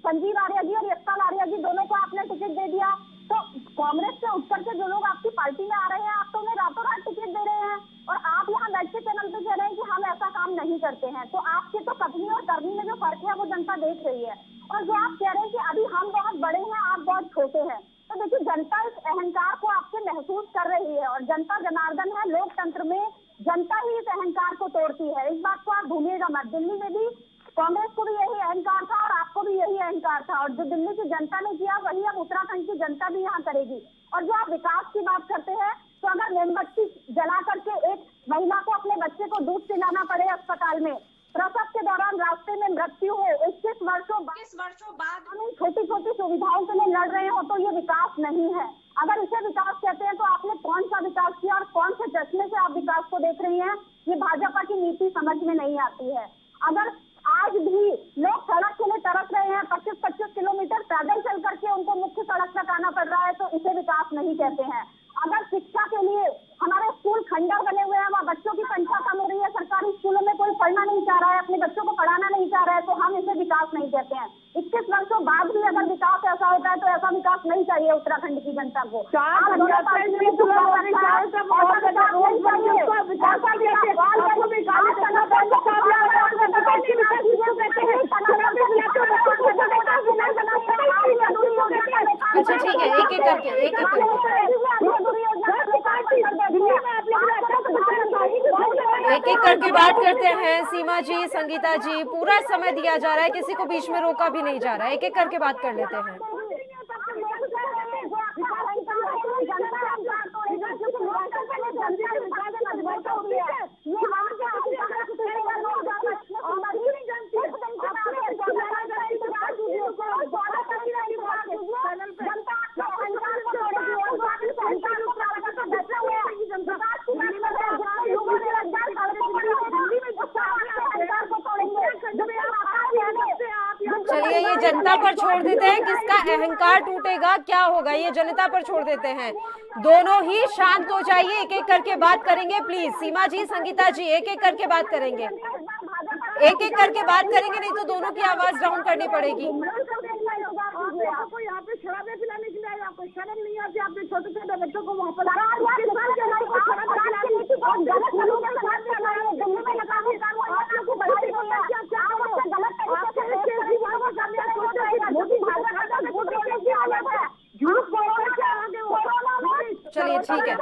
संजीव आर्या जी और यशपाल आर्या जी दोनों को आपने टिकट दे दिया। तो कांग्रेस से उठकर के जो लोग आपकी पार्टी में आ रहे हैं, आप तो उन्हें रातों रात टिकट दे रहे हैं और आप यहाँ बैठ के चैनल पे कह रहे हैं कि हम ऐसा काम नहीं करते हैं। तो आपके तो कथनी और करनी में जो फर्क है वो जनता देख रही है। और जो आप कह रहे हैं कि अभी हम बहुत बड़े हैं, आप बहुत छोटे हैं, तो देखिए जनता इस अहंकार को आपसे महसूस कर रही है और जनता जनार्दन है। लोकतंत्र में जनता ही इस अहंकार को तोड़ती है, इस बात को आप भूलिएगा मत। दिल्ली में भी कांग्रेस को भी यही अहंकार था और आपको भी यही अहंकार था, और जो दिल्ली की जनता ने किया वही अब उत्तराखंड की जनता भी यहाँ करेगी। और जो आप विकास की बात करते हैं, तो अगर मोमबत्ती जला करके एक महिला को अपने बच्चे को दूध पिलाना पड़े अस्पताल में, प्रसव के दौरान रास्ते में मृत्यु हो, 21 वर्षों बाद हम छोटी छोटी सुविधाओं के लिए लड़ रहे हो, तो ये विकास नहीं है। अगर इसे विकास कहते हैं तो आपने कौन सा विकास किया और कौन से चश्मे से आप विकास को देख रही हैं, ये भाजपा की नीति समझ में नहीं आती है। अगर आज भी लोग सड़क के लिए तरस रहे हैं, 25-25 किलोमीटर पैदल चल करके उनको मुख्य सड़क तक आना पड़ रहा है, तो इसे विकास नहीं कहते हैं। अगर शिक्षा के लिए हमारे स्कूल खंडर बने हुए हैं, वहाँ बच्चों की संख्या कम हो रही है, सरकारी स्कूलों में कोई पढ़ना नहीं चाह रहा है, अपने बच्चों को पढ़ाना नहीं चाह रहा है, तो हम इसे विकास नहीं कहते हैं। 21 वर्षों बाद भी अगर विकास ऐसा होता है तो ऐसा विकास नहीं चाहिए उत्तराखंड की जनता को। अच्छा ठीक है, एक एक करके बात करते हैं। सीमा जी, संगीता जी, पूरा समय दिया जा रहा है, किसी को बीच में रोका भी नहीं जा रहा है, एक एक करके बात कर लेते हैं। चलिए ये जनता पर छोड़ देते हैं, किसका अहंकार टूटेगा, क्या होगा, ये जनता पर छोड़ देते हैं। दोनों ही शांत हो जाइए, एक एक करके बात करेंगे प्लीज। सीमा जी, संगीता जी, एक एक करके बात करेंगे, एक एक करके बात करेंगे, नहीं तो दोनों की आवाज डाउन करनी पड़ेगी। आपको यहाँ पे शराबें पिलाने के लिए आपको शर्म नहीं आती? आपने छोटे छोटे बच्चों को वहाँ पर चलिए ठीक है,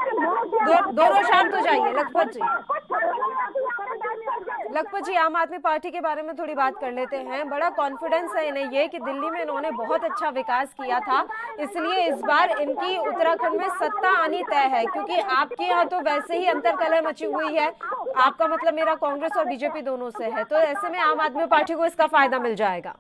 दोनों शांत हो जाइए। लखपत जी, लखपत जी, आम आदमी पार्टी के बारे में थोड़ी बात कर लेते हैं। बड़ा कॉन्फिडेंस है इन्हें ये कि दिल्ली में इन्होंने बहुत अच्छा विकास किया था, इसलिए इस बार इनकी उत्तराखंड में सत्ता आनी तय है, क्योंकि आपके यहाँ तो वैसे ही अंतर्कलह मची हुई है। आपका मतलब मेरा कांग्रेस और बीजेपी दोनों से है, तो ऐसे में आम आदमी पार्टी को इसका फायदा मिल जाएगा।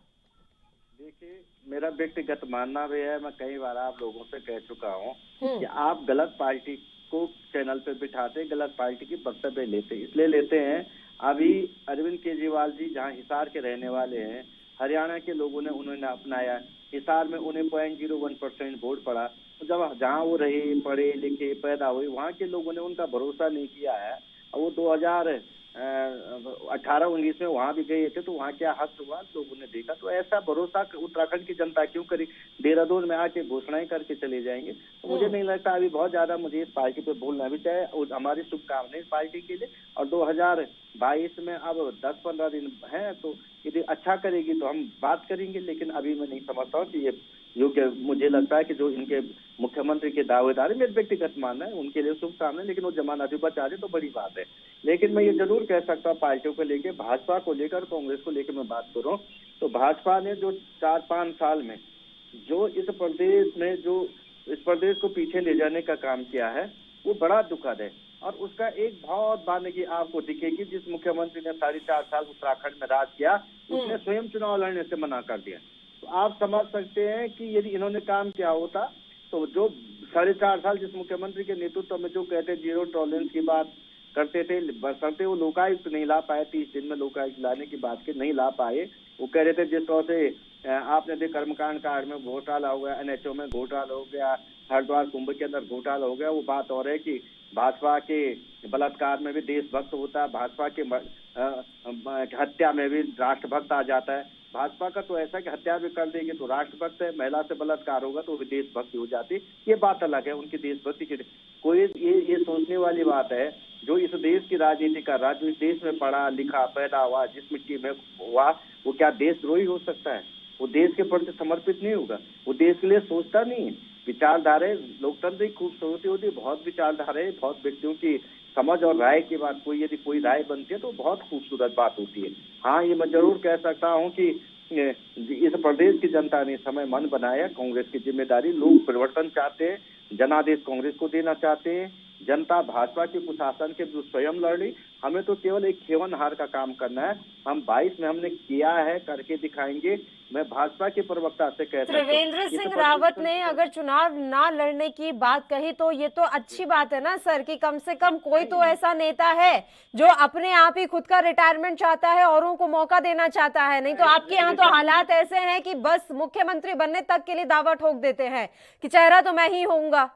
देखिए, मेरा व्यक्तिगत मानना भी है, मैं कई बार आप लोगों से कह चुका हूँ कि आप गलत पार्टी को चैनल पे बिठाते, गलत पार्टी की वक्तव्य लेते, इसलिए लेते हैं। अभी अरविंद केजरीवाल जी जहां हिसार के रहने वाले हैं, हरियाणा के लोगों ने उन्होंने अपनाया, हिसार में उन्हें 0.01% वोट पड़ा। तो जब जहां वो रहे, पढ़े लिखे, पैदा हुए, वहां के लोगों ने उनका भरोसा नहीं किया है। और वो 2018-19 में वहां भी गए थे, तो वहां क्या हक हुआ लोगों ने देखा। तो ऐसा भरोसा उत्तराखंड की जनता क्यों करी? देहरादून में आके घोषणाएं करके चले जाएंगे। तो मुझे नहीं लगता अभी बहुत ज्यादा मुझे इस पार्टी पे बोलना भी चाहिए। और हमारी शुभकामनाएं इस पार्टी के लिए। और 2022 में अब 10-15 दिन है, तो यदि अच्छा करेगी तो हम बात करेंगे, लेकिन अभी मैं नहीं समझता हूँ कि ये योग्य। मुझे लगता है कि जो इनके मुख्यमंत्री के दावेदार है, मेरे व्यक्तिगत मानना है, उनके लिए शुभकामनाएं, लेकिन वो जमानत बच आ जाए तो बड़ी बात है। लेकिन मैं ये जरूर कह सकता हूँ, पार्टियों को लेकर, भाजपा को लेकर, कांग्रेस को लेकर मैं बात करूँ तो भाजपा ने जो 4-5 साल में जो इस प्रदेश को पीछे ले जाने का काम किया है, वो बड़ा दुखद है। और उसका एक बहुत बानगी आपको दिखेगी, जिस मुख्यमंत्री ने 4.5 साल उत्तराखंड में राज किया, उसने स्वयं चुनाव लड़ने से मना कर दिया। तो आप समझ सकते हैं कि यदि इन्होंने काम किया होता तो जो 4.5 साल जिस मुख्यमंत्री के नेतृत्व में जो कहते जीरो टॉलरेंस की बात करते थे, बसरते वो लोकायुक्त नहीं ला पाए, 30 दिन में लोकायुक्त लाने की बात के नहीं ला पाए। वो कह रहे थे जिस तरह से आपने देखा कर्मकांड कांड में घोटाला हो गया, NHO में घोटाला हो गया, हरिद्वार कुंभ के अंदर घोटाला हो गया। वो बात और है कि भाजपा के बलात्कार में भी देशभक्त होता है, भाजपा के हत्या में भी राष्ट्रभक्त आ जाता है। भाजपा का तो ऐसा कि हत्या भी कर देंगे तो राष्ट्रभक्त है, महिला से बलात्कार होगा तो भी देशभक्ति हो जाती। ये बात अलग है, उनकी देशभक्ति की कोई ये सोचने वाली बात है। जो इस देश की राजनीति कर रहा, जो इस देश में पढ़ा लिखा पैदा हुआ, जिस मिट्टी में हुआ, वो क्या देशद्रोही हो सकता है? वो देश के प्रति समर्पित नहीं होगा, वो देश के लिए सोचता नहीं है। विचारधारा, लोकतंत्र की खूबसूरती होती है, बहुत विचारधारा है, बहुत व्यक्तियों की समझ और राय की बात, यदि कोई राय बनती है तो बहुत खूबसूरत बात होती है। हाँ, ये मैं जरूर कह सकता हूँ कि इस प्रदेश की जनता ने समय मन बनाया। कांग्रेस की जिम्मेदारी, लोग परिवर्तन चाहते हैं, जनादेश कांग्रेस को देना चाहते हैं। जनता भाजपा के कुशासन के विरुद्ध स्वयं लड़ रही, हमें तो केवल एक खेवन हार का काम करना है। हम 22 में हमने किया है, करके दिखाएंगे। मैं भाजपा के प्रवक्ता से कहता हूं, त्रिवेंद्र सिंह रावत ने अगर चुनाव ना लड़ने की बात कही तो ये तो अच्छी बात है ना सर, कि कम से कम कोई तो ऐसा नेता है जो अपने आप ही खुद का रिटायरमेंट चाहता है, औरों को मौका देना चाहता है। नहीं तो आपके यहाँ तो हालात ऐसे हैं कि बस मुख्यमंत्री बनने तक के लिए दावा ठोक देते हैं कि चेहरा तो मैं ही होऊंगा।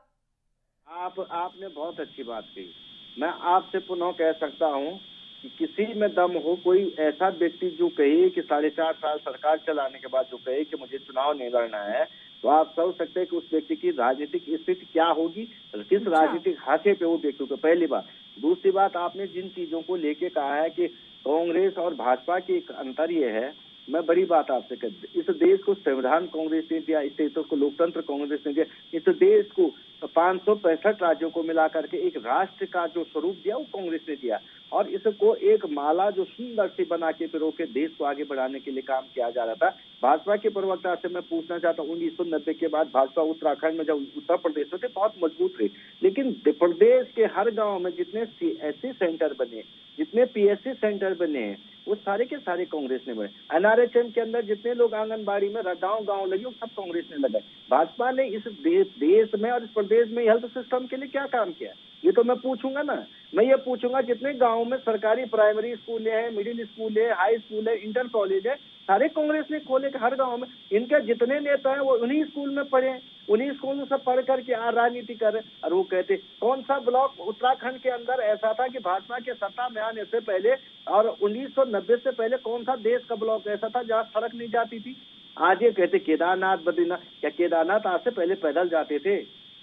आपने बहुत अच्छी बात कही। मैं आपसे पुनः कह सकता हूं कि किसी में दम हो, कोई ऐसा व्यक्ति जो कहे कि 4.5 साल सरकार चलाने के बाद जो कहे कि मुझे चुनाव नहीं लड़ना है, तो आप सोच सकते हैं कि उस व्यक्ति की राजनीतिक स्थिति क्या होगी, किस राजनीतिक हाथे पे वो व्यक्ति को। पहली बात। दूसरी बात, आपने जिन चीजों को लेके कहा है कि कांग्रेस और भाजपा की एक अंतर ये है, मैं बड़ी बात आपसे कहती, इस देश को संविधान कांग्रेस ने दिया, इस देश को लोकतंत्र कांग्रेस ने दिया, इस देश को 565 राज्यों को मिलाकर के एक राष्ट्र का जो स्वरूप दिया वो कांग्रेस ने दिया। और इसको एक माला जो सुंदर सी बना के पिरो के देश को आगे बढ़ाने के लिए काम किया जा रहा था। भाजपा के प्रवक्ता से मैं पूछना चाहता हूँ, 1990 के बाद भाजपा उत्तराखंड में जब उत्तर प्रदेश में थे बहुत मजबूत रही, लेकिन लेकिन प्रदेश के हर गांव में जितने CSC सेंटर बने, जितने PSC सेंटर बने हैं, वो सारे के सारे कांग्रेस ने बने। NRHM के अंदर जितने लोग आंगनबाड़ी में गांव लगे, वो सब कांग्रेस ने लगाए। भाजपा ने इस देश में और इस प्रदेश में हेल्थ सिस्टम के लिए क्या काम किया, ये तो मैं पूछूंगा ना। मैं ये पूछूंगा जितने गाँव में सरकारी प्राइमरी स्कूल है, मिडिल स्कूल है, हाई स्कूल है, इंटर कॉलेज है, सारे कांग्रेस ने खोले हर गांव में। इनके जितने नेता हैं वो उन्हीं स्कूल में पढ़े, उन्हीं स्कूल में सब पढ़ करके राजनीति कर रहे। और वो कहते कौन सा ब्लॉक उत्तराखंड के अंदर ऐसा था कि भाजपा के सत्ता में आने से पहले और 1990 से पहले कौन सा देश का ब्लॉक ऐसा था जहाँ सड़क नहीं जाती थी। आज ये कहते केदारनाथ, बद्रीनाथ, क्या केदारनाथ आज से पहले पैदल जाते थे?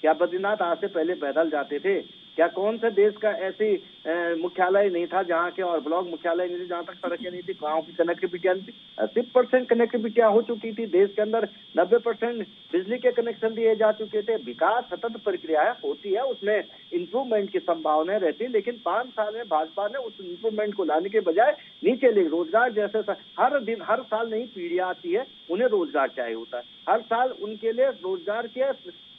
क्या बद्रीनाथ आज से पहले पैदल जाते थे? क्या कौन से देश का ऐसी मुख्यालय नहीं था जहाँ के, और ब्लॉक मुख्यालय नहीं थे जहाँ तक सड़कें नहीं थी, गाँव की कनेक्टिविटी नहीं थी? 80% कनेक्टिविटी हो चुकी थी देश के अंदर, 90% बिजली के कनेक्शन दिए जा चुके थे। विकास सतत प्रक्रिया होती है, उसमें इंप्रूवमेंट की संभावना रहती है, लेकिन 5 साल में भाजपा ने उस इंप्रूवमेंट को लाने के बजाय नीचे ले रोजगार जैसे हर दिन हर साल नई पीढ़ियां आती है, उन्हें रोजगार चाहिए होता है, हर साल उनके लिए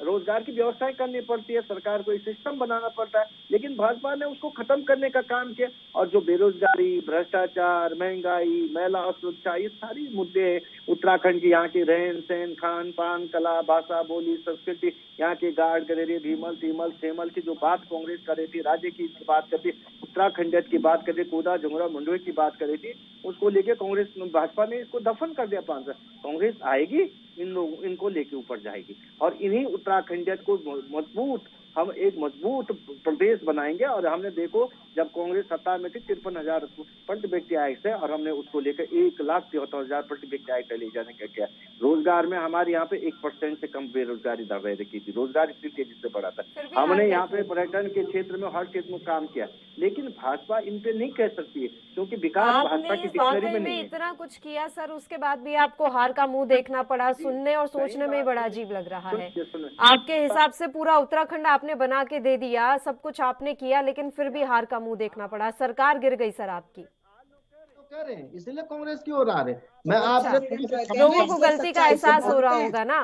रोजगार की व्यवस्थाएं करनी पड़ती है, सरकार को एक सिस्टम बनाना पड़ता है, लेकिन भाजपा ने उसको खत्म करने का काम किया। और जो बेरोजगारी, भ्रष्टाचार, महंगाई, महिला सुरक्षा, ये सारी मुद्दे उत्तराखंड की, यहाँ की रहन सहन, खान पान, कला, भाषा, बोली, संस्कृति, यहाँ के गार्ड गलेरिया, भीमल, तीमल, सेमल की जो बात कांग्रेस कर रही थी, राज्य की बात करती, उत्तराखंड की बात करती, कोदा झुमरा मंडोई की बात कर रही थी, उसको लेके कांग्रेस भाजपा ने इसको दफन कर दिया। 5 साल कांग्रेस आएगी, इनको लेके ऊपर जाएगी और इन्हीं उत्तराखंड को मजबूत, हम एक मजबूत प्रदेश बनाएंगे। और हमने देखो जब कांग्रेस सत्ता में थी 53,000 प्रति व्यक्ति आय से, और हमने उसको लेकर 1,73,000 प्रति व्यक्ति आय ले जाने का किया। रोजगार में हमारे यहाँ पे 1% से कम बेरोजगारी दर रह रखी थी, रोजगार इतनी तेजी से बढ़ा था। हमने यहाँ पे पर्यटन के क्षेत्र में हर क्षेत्र में काम किया, लेकिन भाजपा इन पे नहीं कह सकती है क्योंकि विकास भाजपा की डिक्शनरी में नहीं है। इतना कुछ किया सर, उसके बाद भी आपको हार का मुंह देखना पड़ा। सुनने और सोचने में बड़ा अजीब लग रहा है। आपके हिसाब से पूरा उत्तराखंड आपने बना के दे दिया, सब कुछ आपने किया, लेकिन फिर भी हार का मुंह देखना पड़ा, सरकार गिर गई सर आपकी। कह रहे हैं इसलिए कांग्रेस की ओर आ रहे। मैं आपसे लोगों को गलती का एहसास हो रहा होगा ना,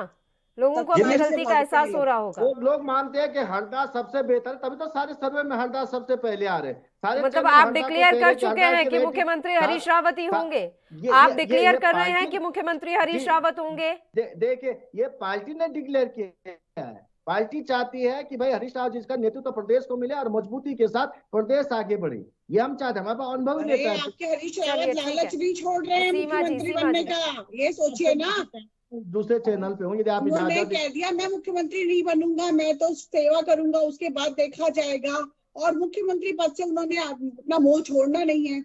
लोगों को अपनी गलती का एहसास हो रहा होगा। लोग मानते हैं कि हरदा सबसे बेहतर, तभी तो सारे सर्वे में हरदा सबसे पहले आ रहे। सारे मतलब आप डिक्लेयर कर चुके हैं कि मुख्यमंत्री हरीश रावत ही होंगे? आप डिक्लेयर कर रहे हैं कि मुख्यमंत्री हरीश रावत होंगे? देखिए ये पार्टी ने डिक्लेयर किया है, पार्टी चाहती है कि भाई हरीश रावत जिसका नेतृत्व प्रदेश को मिले और मजबूती के साथ प्रदेश आगे बढ़े, ये हम चाहते हैं। हमारे पास अनुभव नेता है। आपके हरीश रावत लालच नहीं छोड़ रहे हैं मुख्यमंत्री बनने का, ये सोचिए ना। दूसरे चैनल पे हूँ, यदि आप उन्होंने कह दिया मैं मुख्यमंत्री नहीं बनूंगा, मैं तो सेवा करूंगा, उसके बाद देखा जाएगा। और मुख्यमंत्री पद से उन्होंने अपना मोह छोड़ना नहीं है,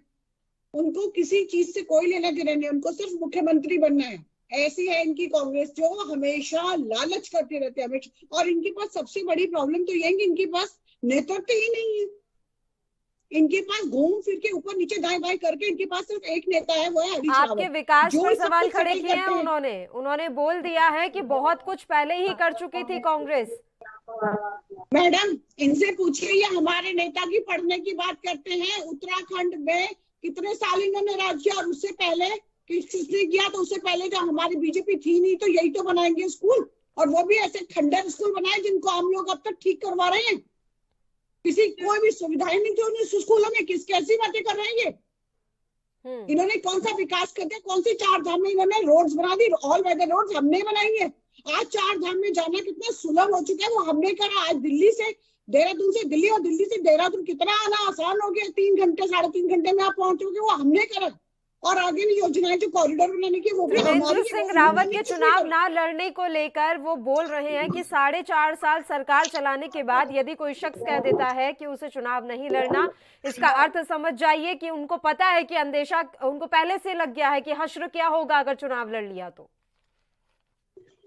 उनको किसी चीज से कोई लेना देना नहीं, उनको सिर्फ मुख्यमंत्री बनना है। ऐसी है इनकी कांग्रेस जो हमेशा लालच करती रहती है हमेशा। और इनके पास सबसे बड़ी प्रॉब्लम तो ये है कि इनके पास नेतृत्व ही नहीं है। इनके पास घूम फिर के ऊपर नीचे दाएं बाएं करके इनके पास सिर्फ एक नेता है, वो है हरीश रावत। आपके विकास पर सवाल खड़े किए हैं उन्होंने बोल दिया है कि बहुत कुछ पहले ही कर चुकी थी कांग्रेस। मैडम इनसे पूछिए, ये हमारे नेता की पढ़ने की बात करते हैं। उत्तराखंड में कितने साल इन्होंने राज किया, और उससे पहले किसने किया? तो उससे पहले जो हमारी बीजेपी थी नहीं, तो यही तो बनाएंगे स्कूल, और वो भी ऐसे खंडर स्कूल बनाए जिनको हम लोग अब तक ठीक करवा रहे हैं। किसी कोई भी सुविधाएं नहीं थी स्कूलों में, कैसी बातें कर रहे हैं ये? इन्होंने कौन सा विकास कर दिया? कौन सी 4 धाम में इन्होंने रोड्स बना दी? ऑल वेदर रोड्स हमने बनाई है। आज 4 धाम में जाना कितना सुलभ हो चुका है, वो हमने करा। आज दिल्ली से देहरादून से दिल्ली और दिल्ली से देहरादून कितना आना आसान हो गया, 3 घंटे 3.5 घंटे में आप पहुंचोगे, वो हमने करा। और आगे भी योजनाएं जो कॉरिडोर बनाने की, वो त्रिवेंद्र सिंह रावत के चुनाव ना लड़ने को लेकर वो बोल रहे हैं कि 4.5 साल सरकार चलाने के बाद यदि कोई शख्स कह देता है कि उसे चुनाव नहीं लड़ना, इसका अर्थ समझ जाइए कि उनको पता है कि अंदेशा उनको पहले से लग गया है कि हश्र क्या होगा अगर चुनाव लड़ लिया तो।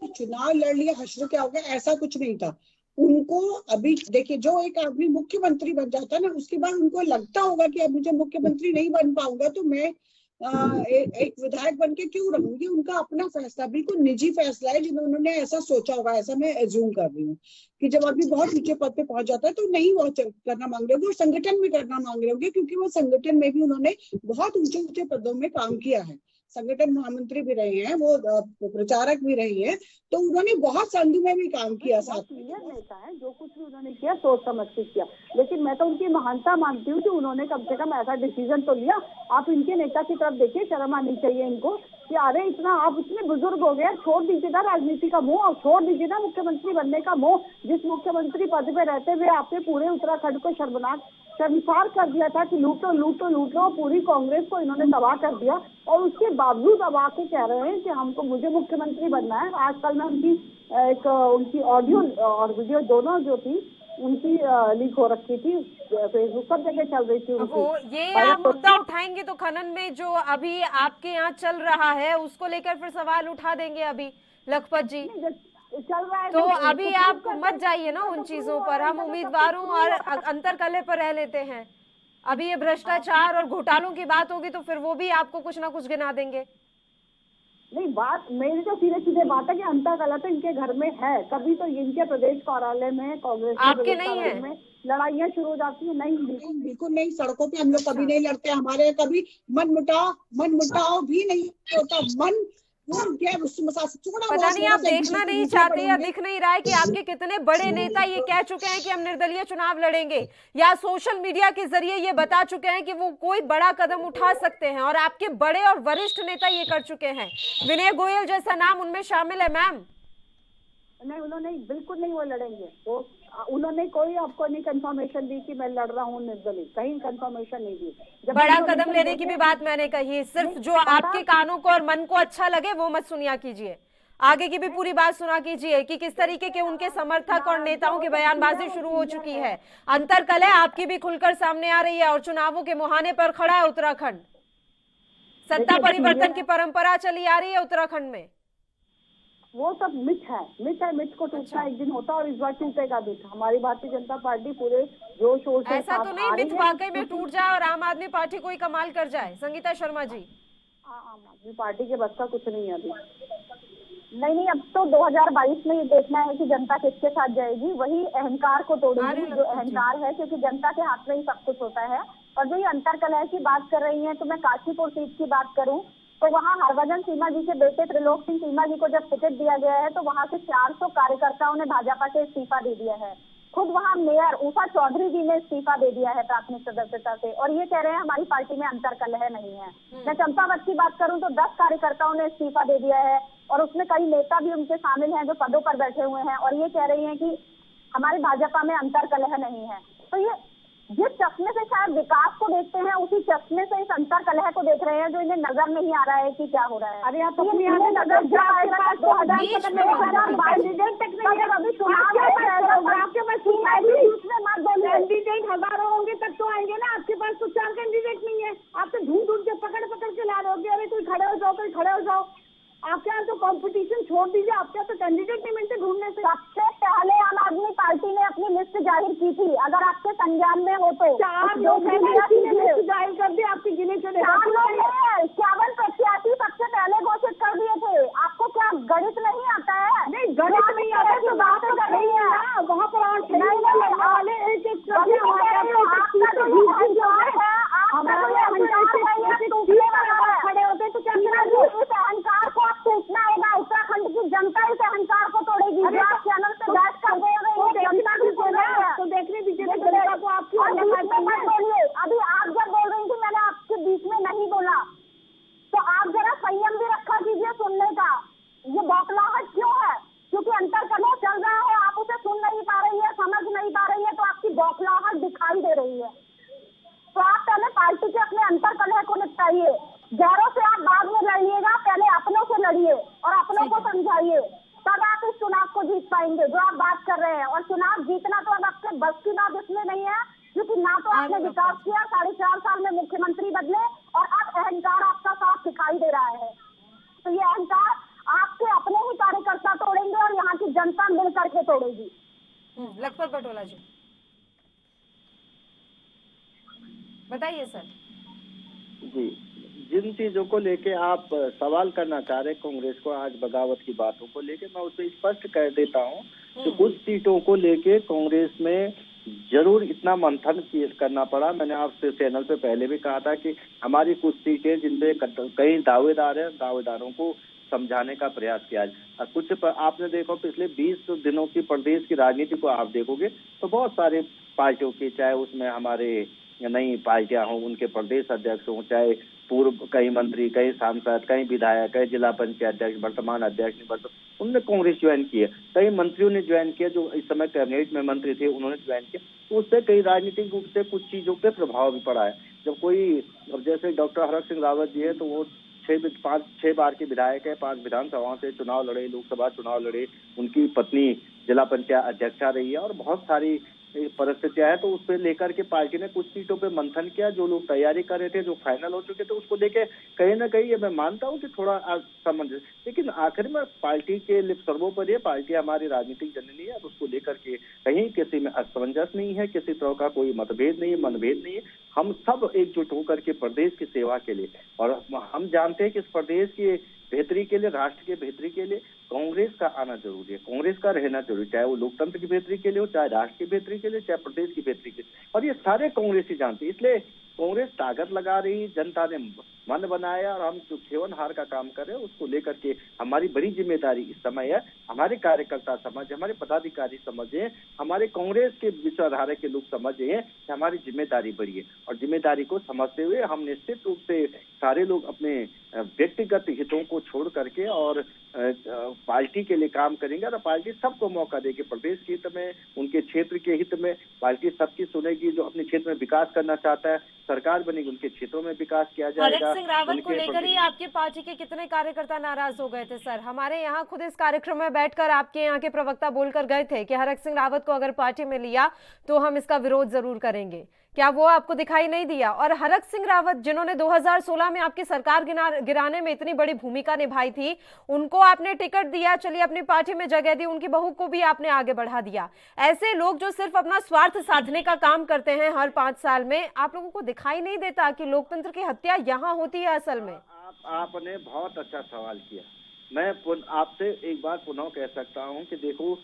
चुनाव लड़ लिया हश्र क्या होगा, ऐसा कुछ नहीं था उनको। अभी देखिए, जो एक आदमी मुख्यमंत्री बन जाता है ना, उसके बाद उनको लगता होगा कि अब मुझे मुख्यमंत्री नहीं बन पाऊंगा तो मैं एक विधायक बन के क्यों रहूंगी। उनका अपना फैसला, बिल्कुल निजी फैसला है, जिन्होंने ऐसा सोचा होगा, ऐसा मैं एज्यूम कर रही हूँ कि जब आदमी बहुत ऊंचे पद पे पहुंच जाता है तो नहीं वो करना मांग रहे होंगे, वो संगठन में करना मांग रहे होंगे, क्योंकि वो संगठन में भी उन्होंने बहुत ऊंचे ऊंचे पदों में काम किया है। संगठन महामंत्री भी रही हैं, वो प्रचारक भी रही हैं, तो उन्होंने बहुत संधि में भी काम किया। साथ क्लियर नेता है, जो कुछ भी उन्होंने किया सोच समझ के किया, लेकिन मैं तो उनकी महानता मानती हूँ कि उन्होंने कम से कम ऐसा डिसीजन तो लिया। आप इनके नेता की तरफ देखिए, शर्म आनी चाहिए इनको कि अरे इतना आप इतने बुजुर्ग हो गए, छोड़ दीजिए ना राजनीति का मोह और छोड़ दीजिए ना मुख्यमंत्री बनने का मोह। जिस मुख्यमंत्री पद पे रहते हुए आपने पूरे उत्तराखंड को शर्मसार कर दिया था कि लूटो लूटो लूटो, पूरी कांग्रेस को इन्होंने तबाह कर दिया, और उसके बावजूद अब आके कह रहे हैं कि मुझे मुख्यमंत्री बनना है। आजकल में उनकी ऑडियो और वीडियो दोनों जो थी उनकी लीक हो रखी थी, फेसबुक सब जगह चल रही थी उनकी। वो ये आप मुद्दा उठाएंगे तो खनन में जो अभी आपके यहाँ चल रहा है उसको लेकर फिर सवाल उठा देंगे अभी लखपत जी, चल रहा है तो अभी आप मत जाइए ना उन चीजों पर। हम उम्मीदवारों और अंतर कलह पर रह लेते हैं। अभी ये भ्रष्टाचार और घोटालों की बात होगी तो फिर वो भी आपको कुछ ना कुछ गिना देंगे। नहीं, बात मेरी तो सीधे सीधे बात है कि अंतर कलह तो इनके घर में है। कभी तो इनके प्रदेश कार्यालय में कांग्रेस आपके नहीं है में लड़ाइयाँ शुरू हो जाती है। नहीं, बिल्कुल नहीं, सड़कों पे हम लोग कभी नहीं लड़ते, हमारे कभी मन मुटाव भी नहीं होता। पता नहीं आप देखना नहीं चाहते या दिख नहीं रहा है कि आपके कितने बड़े नेता ये कह चुके हैं कि हम निर्दलीय चुनाव लड़ेंगे, या सोशल मीडिया के जरिए ये बता चुके हैं कि वो कोई बड़ा कदम उठा सकते हैं, और आपके बड़े और वरिष्ठ नेता ये कर चुके हैं। विनय गोयल जैसा नाम उनमें शामिल है मैम। नहीं, उन्होंने बिल्कुल नहीं वो लड़ेंगे। वो उन्होंने कोई आपको नहीं कंफर्मेशन दी कि मैं लड़ रहा हूँ निर्दलीय, कहीं कंफर्मेशन नहीं दी। बड़ा कदम लेने की भी बात मैंने कही, सिर्फ जो आपके कानों को और मन को अच्छा लगे वो मत सुनिया कीजिए, आगे की भी पूरी बात सुना कीजिए कि किस तरीके के उनके समर्थक और नेताओं की बयानबाजी शुरू हो चुकी है। अंतर कलह आपकी भी खुलकर सामने आ रही है और चुनावों के मुहाने पर खड़ा है उत्तराखंड। सत्ता परिवर्तन की परंपरा चली आ रही है उत्तराखंड में। वो सब मिथ है, मिथ को टूटना एक दिन होता और इस बार टूटेगा भी। हमारी भारतीय जनता पार्टी पूरे जोश शोर से ऐसा तो नहीं मिथ वाकई में टूट जाए और आम आदमी पार्टी कोई कमाल कर जाए। संगीता शर्मा जी, आम आदमी पार्टी के बस का कुछ नहीं है अभी। नहीं, अब तो 2022 में ये देखना है कि जनता किसके साथ जाएगी, वही अहंकार को तोड़ेगी जो अहंकार है, क्योंकि जनता के हाथ में ही सब कुछ होता है। और जो ये अंतर कलह की बात कर रही है, तो मैं काशीपुर सीट की बात करूं तो वहाँ हरभजन सिन्हा जी के बेटे त्रिलोक सिंह सिन्हा जी को जब टिकट दिया गया है तो वहाँ से 400 कार्यकर्ताओं ने भाजपा से इस्तीफा दे दिया है। खुद वहाँ मेयर उषा चौधरी जी ने इस्तीफा दे दिया है प्राथमिक सदस्यता से, और ये कह रहे हैं हमारी पार्टी में अंतर कलह नहीं है। मैं चंपावत की बात करूं तो 10 कार्यकर्ताओं ने इस्तीफा दे दिया है, और उसमें कई नेता भी उनके शामिल हैं जो पदों पर बैठे हुए हैं, और ये कह रही हैं कि हमारी भाजपा में अंतर कलह नहीं है। तो ये जिस चश्मे से शायद विकास को देखते हैं उसी चश्मे से इस अंतर कलह को देख रहे हैं, जो इन्हें नजर नहीं आ रहा है कि क्या हो रहा है। अरे आप अपनी नजर कैंडिडेट हजारों होंगे तब तो आएंगे ना, आपके पास तो 4 कैंडिडेट नहीं है, आप तो ढूंढ के पकड़ के ला रहे हो। अरे कोई खड़े हो जाओ, कोई खड़े हो जाओ। आपके यहाँ तो कंपटीशन छोड़ दीजिए, आपके यहाँ तो कैंडिडेट नहीं मिलते ढूंढने से। सबसे पहले आम आदमी पार्टी ने अपनी लिस्ट जाहिर की थी, अगर आपके संज्ञान में हो तो 4 लोग लिस्ट जाहिर कर दी, आपकी गिने चुने 51 प्रत्याशी सबसे पहले घोषित कर दिए थे। आपको क्या गणित नहीं आता है? नहीं, गणित नहीं आता है तो बात कर रही है वहाँ पर खड़े होते तो क्या अहंकार को आप टूटना होगा। उत्तराखंड की जनता इस अहंकार को तोड़ेगी। आप चैनल पे बैठ कर तो देखने दीजिए जनता को। आपकी अभी आप जब बोल रही थी मैंने आपके बीच में नहीं बोला, तो आप जरा संयम भी रखा कीजिए सुनने का। ये बौखलाहट क्यों है? क्योंकि अंतर कलह चल रहा है, आप उसे सुन नहीं पा रही है, समझ नहीं पा रही है, तो आपकी बौखलाहट दिखाई दे रही है। तो आप पहले पार्टी के अपने अंतर कलह को निपटाइए, गैरों से आप बाद में लड़िएगा, पहले अपनों से लड़िए और अपनों को समझाइए, तब आप इस चुनाव को जीत पाएंगे जो आप बात कर रहे हैं। और चुनाव जीतना तो अब आपके बस की बात इसमें नहीं है, क्योंकि ना तो आपने विकास किया, 4.5 साल में मुख्यमंत्री बदले, और अब अहंकार आपका साफ दिखाई दे रहा है। तो ये अहंकार आपके अपने ही कार्यकर्ता तोड़ेंगे और यहाँ की जनता मिल करके तोड़ेगी। लखपत पटोला जी बताइए सर। जी, जिन चीजों को लेके आप सवाल करना चाह रहे कांग्रेस को, आज बगावत की बातों को लेके, मैं उसे स्पष्ट कर देता हूँ कि कुछ सीटों को लेके कांग्रेस में जरूर इतना मंथन करना पड़ा। मैंने आपसे चैनल पे पहले भी कहा था कि हमारी कुछ सीटें जिन पे कई दावेदार हैं, दावेदारों को समझाने का प्रयास किया है। कुछ आपने देखो पिछले 20 दिनों की प्रदेश की राजनीति को आप देखोगे तो बहुत सारे पार्टियों की, चाहे उसमें हमारे नई पार्टियां हों, उनके प्रदेश अध्यक्ष हों, चाहे पूर्व कई मंत्री, कई सांसद, कई विधायक, कई जिला पंचायत अध्यक्ष, वर्तमान अध्यक्ष, उन्होंने कांग्रेस ज्वाइन किए। कई मंत्रियों ने ज्वाइन किया जो इस समय कैबिनेट में मंत्री थे, उन्होंने ज्वाइन किया। तो उससे कई राजनीतिक रूप से कुछ चीजों पे प्रभाव भी पड़ा है। जब कोई, अब जैसे डॉक्टर हरक सिंह रावत जी है तो वो 6 बार के विधायक है, 5 विधानसभाओं से चुनाव लड़े, लोकसभा चुनाव लड़े, उनकी पत्नी जिला पंचायत अध्यक्षा रही है और बहुत सारी परिस्थितियां है। तो उस पर लेकर के पार्टी ने कुछ सीटों पे मंथन किया। जो लोग तैयारी कर रहे थे, जो फाइनल हो चुके थे, उसको लेके कहीं ना कहीं ये मैं मानता हूँ कि थोड़ा असमंजस, लेकिन आखिर में पार्टी के लिप सर्वोपरि है, पार्टी हमारी राजनीतिक जननी है, तो उसको लेकर के कहीं किसी में असमंजस नहीं है, किसी तरह का कोई मतभेद नहीं है, मनभेद नहीं है। हम सब एकजुट होकर के प्रदेश की सेवा के लिए, और हम जानते हैं कि इस प्रदेश की बेहतरी के लिए, राष्ट्र की बेहतरी के लिए कांग्रेस का आना जरूरी है, कांग्रेस का रहना जरूरी, चाहे वो लोकतंत्र की बेहतरी के लिए हो, चाहे राष्ट्र की बेहतरी के लिए, चाहे प्रदेश की बेहतरी के लिए। और ये सारे कांग्रेसी जानते हैं, इसलिए कांग्रेस ताकत लगा रही, जनता ने मन बनाया और हम जो खेवन हार का काम कर रहे हैं उसको लेकर के हमारी बड़ी जिम्मेदारी इस समय है। हमारे कार्यकर्ता समझ, हमारे पदाधिकारी समझे, हमारे कांग्रेस के विचारधारा के लोग समझे कि हमारी जिम्मेदारी बड़ी है, और जिम्मेदारी को समझते हुए हम निश्चित रूप से सारे लोग अपने व्यक्तिगत हितों को छोड़ करके और पार्टी के लिए काम करेंगे। और पार्टी सबको मौका देगी, प्रदेश के हित में, उनके क्षेत्र के हित में पार्टी सबकी सुनेगी। जो अपने क्षेत्र में विकास करना चाहता है, सरकार बनेगी, उनके क्षेत्रों में विकास किया जाएगा। हरक सिंह रावत को लेकर ही आपकी पार्टी के कितने कार्यकर्ता नाराज हो गए थे सर? हमारे यहाँ खुद इस कार्यक्रम में बैठकर आपके यहाँ के प्रवक्ता बोलकर गए थे कि हरक सिंह रावत को अगर पार्टी में लिया तो हम इसका विरोध जरूर करेंगे। क्या वो आपको दिखाई नहीं दिया? और हरक सिंह रावत जिन्होंने 2016 में आपकी सरकार गिराने में इतनी बड़ी भूमिका निभाई थी, उनको आपने टिकट दिया, चलिए अपनी पार्टी में जगह दी, उनकी बहू को भी आपने आगे बढ़ा दिया। ऐसे लोग जो सिर्फ अपना स्वार्थ साधने का काम करते हैं हर 5 साल में, आप लोगों को दिखाई नहीं देता कि लोकतंत्र की हत्या यहाँ होती है असल में? आपने बहुत अच्छा सवाल किया। मैं आपसे एक बात पुनः कह सकता हूँ कि देखो,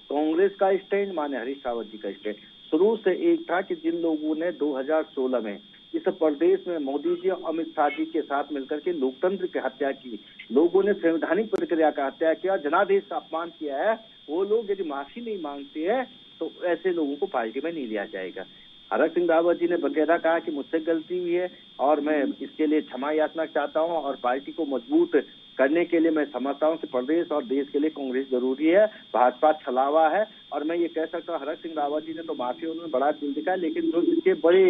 कांग्रेस का स्टैंड माने हरीश रावत जी का स्टैंड शुरू से एक था कि जिन लोगों ने 2016 में इस प्रदेश में मोदी जी और अमित शाह जी के साथ मिलकर के लोकतंत्र की हत्या की, लोगों ने संवैधानिक प्रक्रिया का हत्या किया, जनादेश का अपमान किया है, वो लोग यदि माफी नहीं मांगते हैं तो ऐसे लोगों को पार्टी में नहीं लिया जाएगा। हरक सिंह रावत जी ने बकायदा कहा कि मुझसे गलती हुई है और मैं इसके लिए क्षमा याचना चाहता हूं, और पार्टी को मजबूत करने के लिए मैं समझता हूं कि प्रदेश और देश के लिए कांग्रेस जरूरी है, भाजपा छलावा है। और मैं ये कह सकता हूँ हरक सिंह रावत जी ने तो माफी, उन्होंने बड़ा दिल दिखाया, लेकिन जो इसके बड़े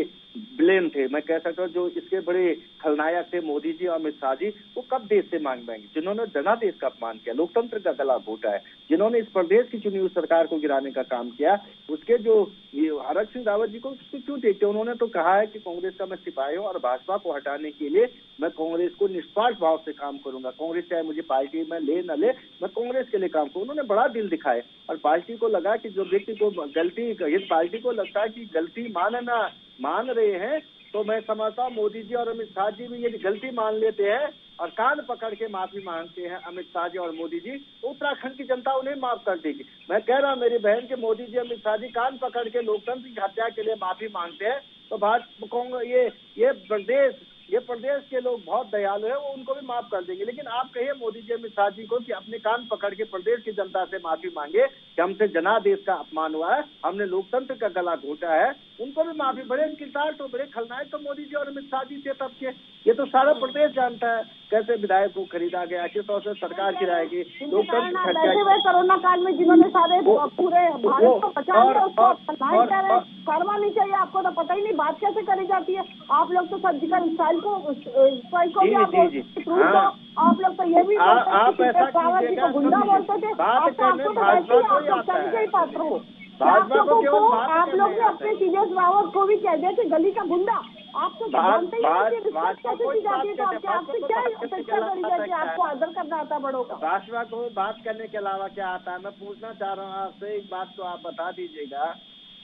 ब्लेम थे, मैं कह सकता हूँ जो इसके बड़े खलनायक थे मोदी जी और अमित शाह जी, वो कब देश से मांग पाएंगे? जिन्होंने जनादेश का अपमान किया, लोकतंत्र का गला घोटा है, जिन्होंने इस प्रदेश की चुनी हुई सरकार को गिराने का काम किया, उसके जो ये हरक सिंह रावत जी को क्यों देखते? उन्होंने तो कहा है कि कांग्रेस का मैं सिपाही हूँ और भाजपा को हटाने के लिए मैं कांग्रेस को निस्वार्थ भाव से काम करूंगा, कांग्रेस चाहे मुझे पार्टी में ले न ले, मैं कांग्रेस के लिए काम करूँ। उन्होंने बड़ा दिल दिखाया और पार्टी को लगा कि जो व्यक्ति को गलती, ये पार्टी को लगता है कि गलती मान रहे हैं, तो मैं समझता हूँ मोदी जी और अमित शाह जी भी यदि गलती मान लेते हैं और कान पकड़ के माफी मांगते हैं अमित शाह जी और मोदी जी, तो उत्तराखंड की जनता उन्हें माफ कर देगी। मैं कह रहा हूँ मेरी बहन के मोदी जी अमित शाह जी कान पकड़ के लोकतंत्र की हत्या के लिए माफी मांगते हैं, तो भाजपा ये प्रदेश के लोग बहुत दयालु है, वो उनको भी माफ कर देंगे। लेकिन आप कहिए मोदी जी अमित शाह जी को कि अपने कान पकड़ के प्रदेश की जनता से माफी मांगे कि हमसे जनादेश का अपमान हुआ है, हमने लोकतंत्र का गला घोटा है, उनको भी माफी। बड़े किरदार तो बड़े खलनायक तो मोदी जी और अमित शाह जी थे तब के, ये तो सारा प्रदेश जानता है कैसे विधायक को खरीदा गया, किस तरह से सरकार गिराएगी, लोकतंत्र। कोरोना काल में जिन्होंने सारे पूरे भारत को बचाया, करवा नहीं चाहिए आपको तो पता ही नहीं बात कैसे करी जाती है। आप लोग तो सर्जिकल स्ट्राइक को आप लोग तो ये भी आप ऐसा कीजिएगा, गुंडा बोलते थे, पात्र हो आप लोग ने अपने सीरियस रावत को भी कह दिया कि गली का गुंडा। आप तो जानते ही कैसे की जाती है, तो आपसे क्या अपेक्षा करी जाती है? आपको आदर करना आता बड़ों का। भाजपा को बात करने के अलावा क्या आता है? मैं पूछना चाह रहा हूँ आपसे एक बात, तो आप बता दीजिएगा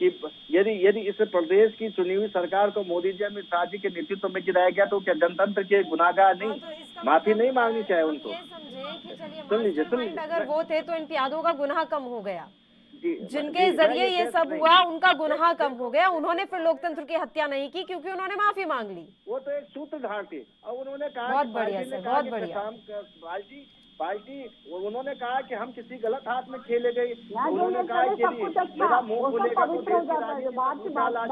कि यदि इस प्रदेश की चुनी हुई सरकार को मोदी जी अमित शाह जी के नेतृत्व में गिराया गया, तो क्या जनतंत्र के गुनाहगार नहीं, माफी नहीं मांगनी चाहिए उनको? सुन लीजिए, अगर वो थे तो इन प्यादों का गुनाह कम हो गया। जिनके जरिए ये सब हुआ उनका गुनाह कम हो गया, उन्होंने फिर लोकतंत्र की हत्या नहीं की क्योंकि उन्होंने माफी मांग ली। वो तो एक सूत्रधार थे और उन्होंने कहा बहुत बढ़िया सर, बहुत बढ़िया। उन्होंने कहा कि हम किसी गलत हाथ में खेले गए, उन्होंने कहा कि मेरा मुंह खुलेगा तो देश की राजनीति में आ जाएगा,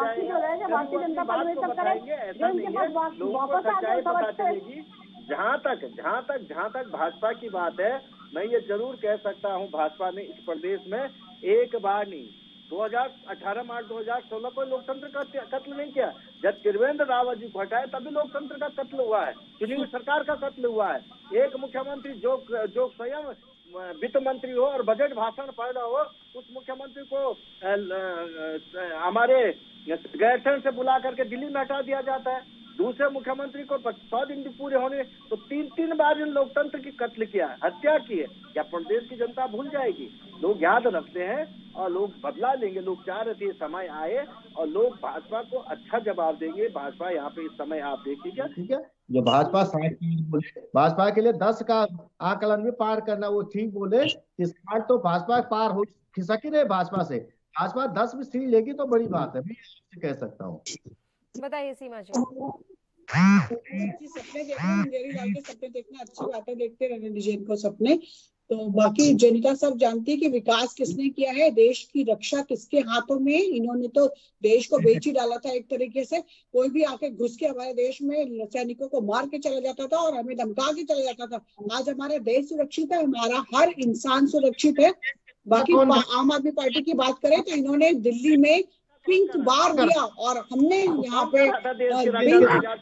बात को बताएंगे। ऐसा नहीं है, लोगों को सच्चाई पता चलेगी। जहाँ तक भाजपा की बात है, मैं ये जरूर कह सकता हूँ, भाजपा ने इस प्रदेश में एक बार नहीं, 2018 मार्च 2016 को लोकतंत्र का कत्ल नहीं किया। जब त्रिवेंद्र रावत जी को हटाए तभी लोकतंत्र का कत्ल हुआ है, चुनी हुई सरकार का कत्ल हुआ है। एक मुख्यमंत्री जो स्वयं वित्त मंत्री हो और बजट भाषण पैदा हो, उस मुख्यमंत्री को हमारे गैरसैंण से बुला करके दिल्ली में हटा दिया जाता है। दूसरे मुख्यमंत्री को 100 दिन पूरे होने तो 3 बार इन लोकतंत्र की कत्ल किया, हत्या की है। क्या प्रदेश की जनता भूल जाएगी? लोग याद रखते हैं और लोग बदला लेंगे। लोग चाह रहे थे समय आए और लोग भाजपा को अच्छा जवाब देंगे। भाजपा यहाँ पे इस समय आप देखिएगा, ठीक है, जो भाजपा 60 बोले, भाजपा के लिए 10 का आकलन भी पार करना, वो ठीक बोले कि 60 तो भाजपा पार हो खिसक ही रहे भाजपा से। भाजपा 10 भी सीट लेगी तो बड़ी बात है, मैं कह सकता हूँ। बताइए सीमा जी। सपने देखना, मुंगेरी लाल के सपने देखना अच्छी बात है, देखते रहने दीजिए इनको सपने। तो बाकी जनता सब जानती है कि विकास किसने किया है, देश की रक्षा किसके हाथों में। इन्होंने तो देश को बेच ही डाला था एक तरीके से। कोई भी आके घुस के हमारे देश में सैनिकों को मार के चला जाता था और हमें धमका के चला जाता था। आज हमारा देश सुरक्षित है, हमारा हर इंसान सुरक्षित है। बाकी आम आदमी पार्टी की बात करें तो इन्होंने दिल्ली में पिंक बार दिया और हमने यहाँ पे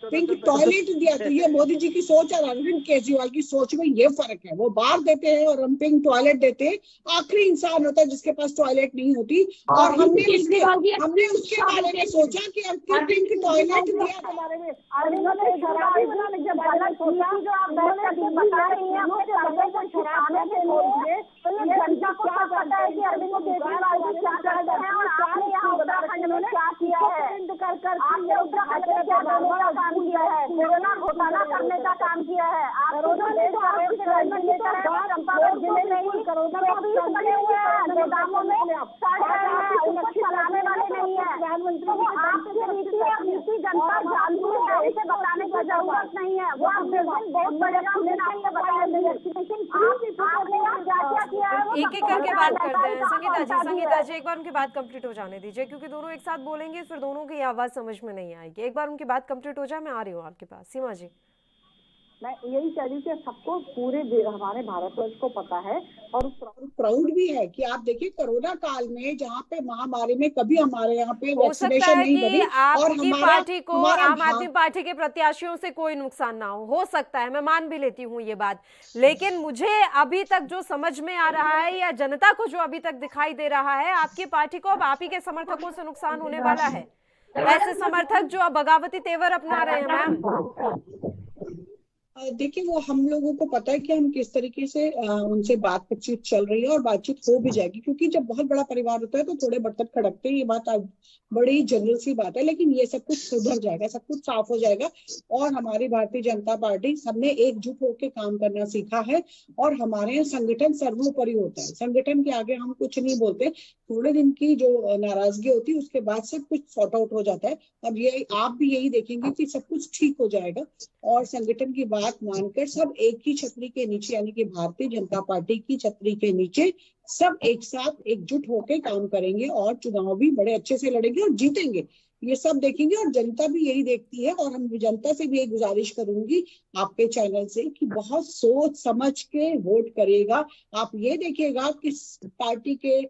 पिंक टॉयलेट दिया। तो ये मोदी जी की सोच और अरविंद केजरीवाल की सोच में ये फर्क है। वो बार देते हैं और हम पिंक टॉयलेट देते हैं। आखिरी इंसान होता है जिसके पास टॉयलेट नहीं होती। और हमने उसके बारे में सोचा कि अब पिंक टॉयलेट दिया के बारे में। उन्होंने क्या किया है, आपने उत्तराखंड में क्या करने का काम किया है, कोरोना घोटाला करने का काम किया है। गोदामों में चलाने वाले नहीं है। आपकी नीति और नीति जनता जानती है, इसे बताने की जरूरत नहीं है। वो आप बहुत बड़े काम एक एक करके बात करते हैं। संगीता जी एक बार उनकी बात कंप्लीट हो जाने दीजिए, क्योंकि दोनों एक साथ बोलेंगे फिर दोनों की आवाज समझ में नहीं आएगी। एक बार उनकी बात कंप्लीट हो जाए, मैं आ रही हूँ आपके पास। सीमा जी, मैं यही कह रही हूँ कि सबको पूरे हमारे भारतवर्ष को पता है और प्राउड भी है कि आप देखिए कोरोना काल में जहाँ पे महामारी में कभी हमारे यहाँ पे हो सकता है कि आपकी पार्टी को, आम आदमी पार्टी के प्रत्याशियों से कोई नुकसान ना हो सकता है, मैं मान भी लेती हूँ ये बात। लेकिन मुझे अभी तक जो समझ में आ रहा है या जनता को जो अभी तक दिखाई दे रहा है, आपकी पार्टी को अब आप ही के समर्थकों से नुकसान होने वाला है। ऐसे समर्थक जो अब बगावती तेवर अपना रहे हैं मैम। देखिए वो हम लोगों को पता है कि हम किस तरीके से उनसे बातचीत चल रही है और बातचीत हो भी जाएगी, क्योंकि जब बहुत बड़ा परिवार होता है तो थोड़े बर्तन खड़कते हैं, ये बात बड़ी जनरल सी बात है। लेकिन ये सब कुछ सुधर जाएगा, सब कुछ साफ हो जाएगा। और हमारी भारतीय जनता पार्टी सबने एकजुट होकर काम करना सीखा है और हमारे यहाँ संगठन सर्वोपरि होता है। संगठन के आगे हम कुछ नहीं बोलते। थोड़े दिन की जो नाराजगी होती है उसके बाद सब कुछ सॉर्ट आउट हो जाता है। अब ये आप भी यही देखेंगे कि सब कुछ ठीक हो जाएगा और संगठन की बात मानकर सब एक ही छतरी के नीचे, यानी कि भारतीय जनता पार्टी की छतरी के नीचे सब एक साथ एकजुट होकर काम करेंगे और चुनाव भी बड़े अच्छे से लड़ेंगे और जीतेंगे। ये सब देखेंगे और जनता भी यही देखती है। और हम जनता से भी एक गुजारिश करूंगी आपके चैनल से कि बहुत सोच समझ के वोट करिएगा। आप ये देखिएगा कि पार्टी के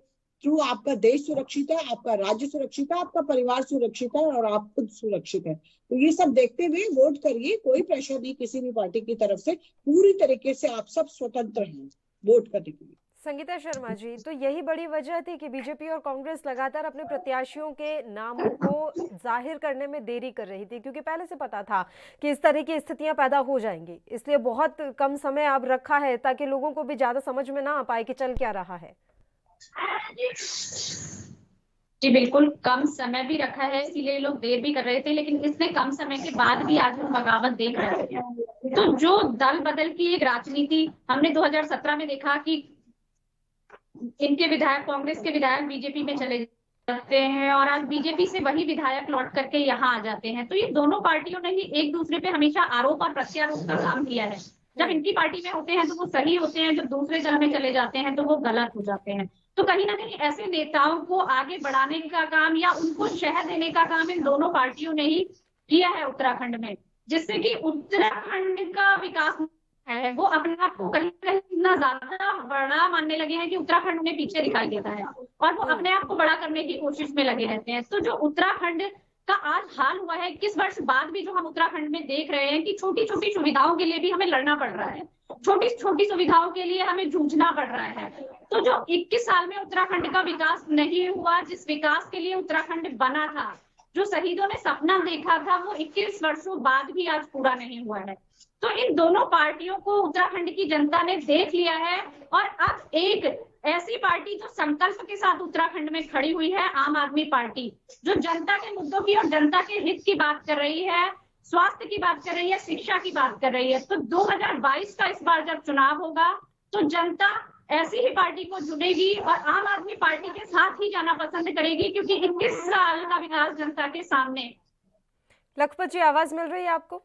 थ्रू आपका देश सुरक्षित है, आपका राज्य सुरक्षित है, आपका परिवार सुरक्षित है और आप खुद सुरक्षित है। तो ये सब देखते हुए वोट करिए। कोई प्रेशर नहीं किसी भी पार्टी की तरफ से, पूरी तरीके से आप सब स्वतंत्र हैं वोट करने के लिए। संगीता शर्मा जी, तो यही बड़ी वजह थी कि बीजेपी और कांग्रेस लगातार अपने प्रत्याशियों के नामों को जाहिर करने में देरी कर रही थी, क्योंकि पहले से पता था कि इस तरह की स्थितियां पैदा हो जाएंगी, इसलिए बहुत कम समय अब रखा है ताकि लोगों को भी ज्यादा समझ में ना आ पाए कि चल क्या रहा है। जी बिल्कुल, कम समय भी रखा है, इसीलिए लोग देर भी कर रहे थे। लेकिन इतने कम समय के बाद भी आज हम बगावत देख रहे हैं। तो जो दल बदल की एक राजनीति हमने 2017 में देखा कि इनके विधायक, कांग्रेस के विधायक बीजेपी में चले जाते हैं और आज बीजेपी से वही विधायक लौट करके यहाँ आ जाते हैं। तो ये दोनों पार्टियों ने ही एक दूसरे पे हमेशा आरोप और प्रत्यारोप का काम किया है। जब इनकी पार्टी में होते हैं तो वो सही होते हैं, जब दूसरे दल में चले जाते हैं तो वो गलत हो जाते हैं। तो कहीं ना कहीं ऐसे नेताओं को आगे बढ़ाने का काम या उनको शह देने का काम इन दोनों पार्टियों ने ही किया है उत्तराखंड में, जिससे कि उत्तराखंड का विकास है वो अपने आप को कहीं कहीं इतना ज्यादा बड़ा मानने लगे हैं कि उत्तराखंड उन्हें पीछे दिखाई देता है और वो अपने आप को बड़ा करने की कोशिश में लगे रहते हैं। तो जो उत्तराखंड का आज हाल हुआ है, 21 वर्ष बाद भी जो हम उत्तराखंड में देख रहे हैं कि छोटी छोटी सुविधाओं के लिए भी हमें लड़ना पड़ रहा है, छोटी छोटी सुविधाओं के लिए हमें जूझना पड़ रहा है। तो जो 21 साल में उत्तराखंड का विकास नहीं हुआ, जिस विकास के लिए उत्तराखंड बना था, जो शहीदों ने सपना देखा था, वो 21 वर्षों बाद भी आज पूरा नहीं हुआ है। तो इन दोनों पार्टियों को उत्तराखंड की जनता ने देख लिया है और अब एक ऐसी पार्टी जो संकल्प के साथ उत्तराखंड में खड़ी हुई है, आम आदमी पार्टी, जो जनता के मुद्दों की और जनता के हित की बात कर रही है, स्वास्थ्य की बात कर रही है, शिक्षा की बात कर रही है। तो 2022 का इस बार जब चुनाव होगा तो जनता ऐसी ही पार्टी को चुनेगी और आम आदमी पार्टी के साथ ही जाना पसंद करेगी, क्योंकि 21 साल का विकास जनता के सामने। लखपत जी, आवाज मिल रही है आपको?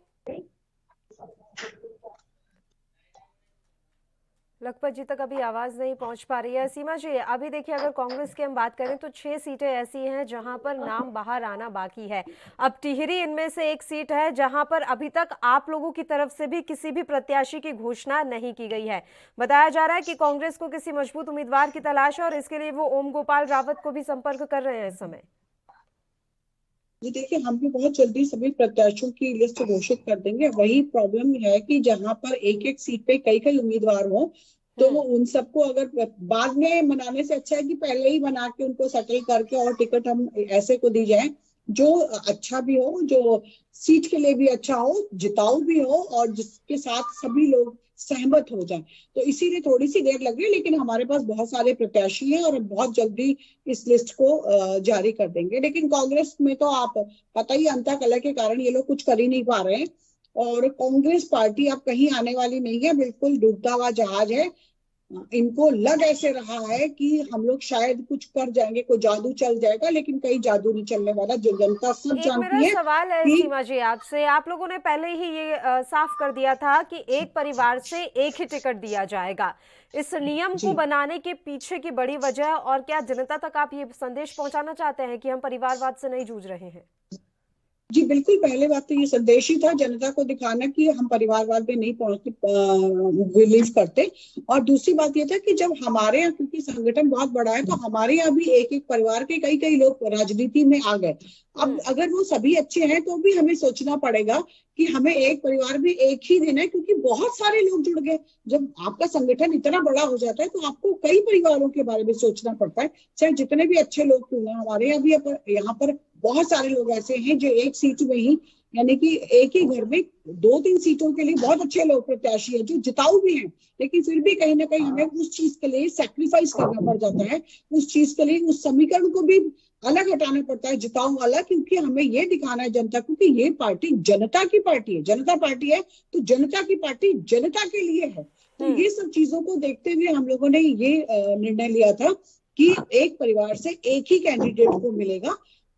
लखपत जी तक अभी आवाज नहीं पहुंच पा रही है। सीमा जी, अभी देखिए, अगर कांग्रेस की हम बात करें तो 6 सीटें ऐसी हैं जहां पर नाम बाहर आना बाकी है। अब टिहरी इनमें से एक सीट है जहां पर अभी तक आप लोगों की तरफ से भी किसी भी प्रत्याशी की घोषणा नहीं की गई है। बताया जा रहा है कि कांग्रेस को किसी मजबूत उम्मीदवार की तलाश है और इसके लिए वो ओम गोपाल रावत को भी संपर्क कर रहे हैं इस समय। जी देखिए, हम भी बहुत जल्दी सभी प्रत्याशियों की लिस्ट घोषित कर देंगे। वही प्रॉब्लम है कि जहां पर एक एक सीट पे कई कई उम्मीदवार हों तो उन सबको अगर बाद में मनाने से अच्छा है कि पहले ही बना के उनको सेटल करके और टिकट हम ऐसे को दी जाए जो अच्छा भी हो, जो सीट के लिए भी अच्छा हो, जिताऊ भी हो और जिसके साथ सभी लोग सहमत हो जाए। तो इसीलिए थोड़ी सी देर लग रही है, लेकिन हमारे पास बहुत सारे प्रत्याशी हैं और बहुत जल्दी इस लिस्ट को जारी कर देंगे। लेकिन कांग्रेस में तो आप पता ही, अंतःकलह के कारण ये लोग कुछ कर ही नहीं पा रहे हैं और कांग्रेस पार्टी अब कहीं आने वाली नहीं है, बिल्कुल डूबता हुआ जहाज है। इनको लग ऐसे रहा है कि हम लोग शायद कुछ कर जाएंगे, कोई जादू चल जाएगा, लेकिन कहीं जादू नहीं चलने वाला। जो जनता सब जानती है। सवाल है सीमा जी आपसे, आप लोगों ने पहले ही ये साफ कर दिया था कि एक परिवार से एक ही टिकट दिया जाएगा। इस नियम को बनाने के पीछे की बड़ी वजह, और क्या जनता तक आप ये संदेश पहुंचाना चाहते हैं कि हम परिवारवाद से नहीं जूझ रहे हैं? जी बिल्कुल, पहले बात तो ये संदेश ही था जनता को दिखाना कि हम परिवारवाद में नहीं बिलीव करते। और दूसरी बात ये था कि जब हमारे यहाँ, क्योंकि संगठन बहुत बड़ा है, तो हमारे यहाँ भी एक एक परिवार के कई कई लोग राजनीति में आ गए। अब अगर वो सभी अच्छे हैं तो भी हमें सोचना पड़ेगा कि हमें एक परिवार भी एक ही देना है, क्योंकि बहुत सारे लोग जुड़ गए। जब आपका संगठन इतना बड़ा हो जाता है तो आपको कई परिवारों के बारे में सोचना पड़ता है, चाहे जितने भी अच्छे लोग क्यों ना। हमारे यहाँ भी यहाँ पर बहुत सारे लोग ऐसे हैं जो एक सीट में ही, यानी कि एक ही घर में 2-3 सीटों के लिए बहुत अच्छे लोग प्रत्याशी हैं जो जिताऊ भी हैं, लेकिन फिर भी कहीं ना कहीं हमें उस चीज के लिए सैक्रिफाइस करना पड़ जाता है। उस चीज के लिए उस समीकरण को भी अलग हटाना पड़ता है, जिताऊ अलग, क्योंकि हमें ये दिखाना है जनता को कि ये पार्टी जनता की पार्टी है। जनता पार्टी है तो जनता की पार्टी जनता के लिए है। तो ये सब चीजों को देखते हुए हम लोगों ने ये निर्णय लिया था कि एक परिवार से एक ही कैंडिडेट को मिलेगा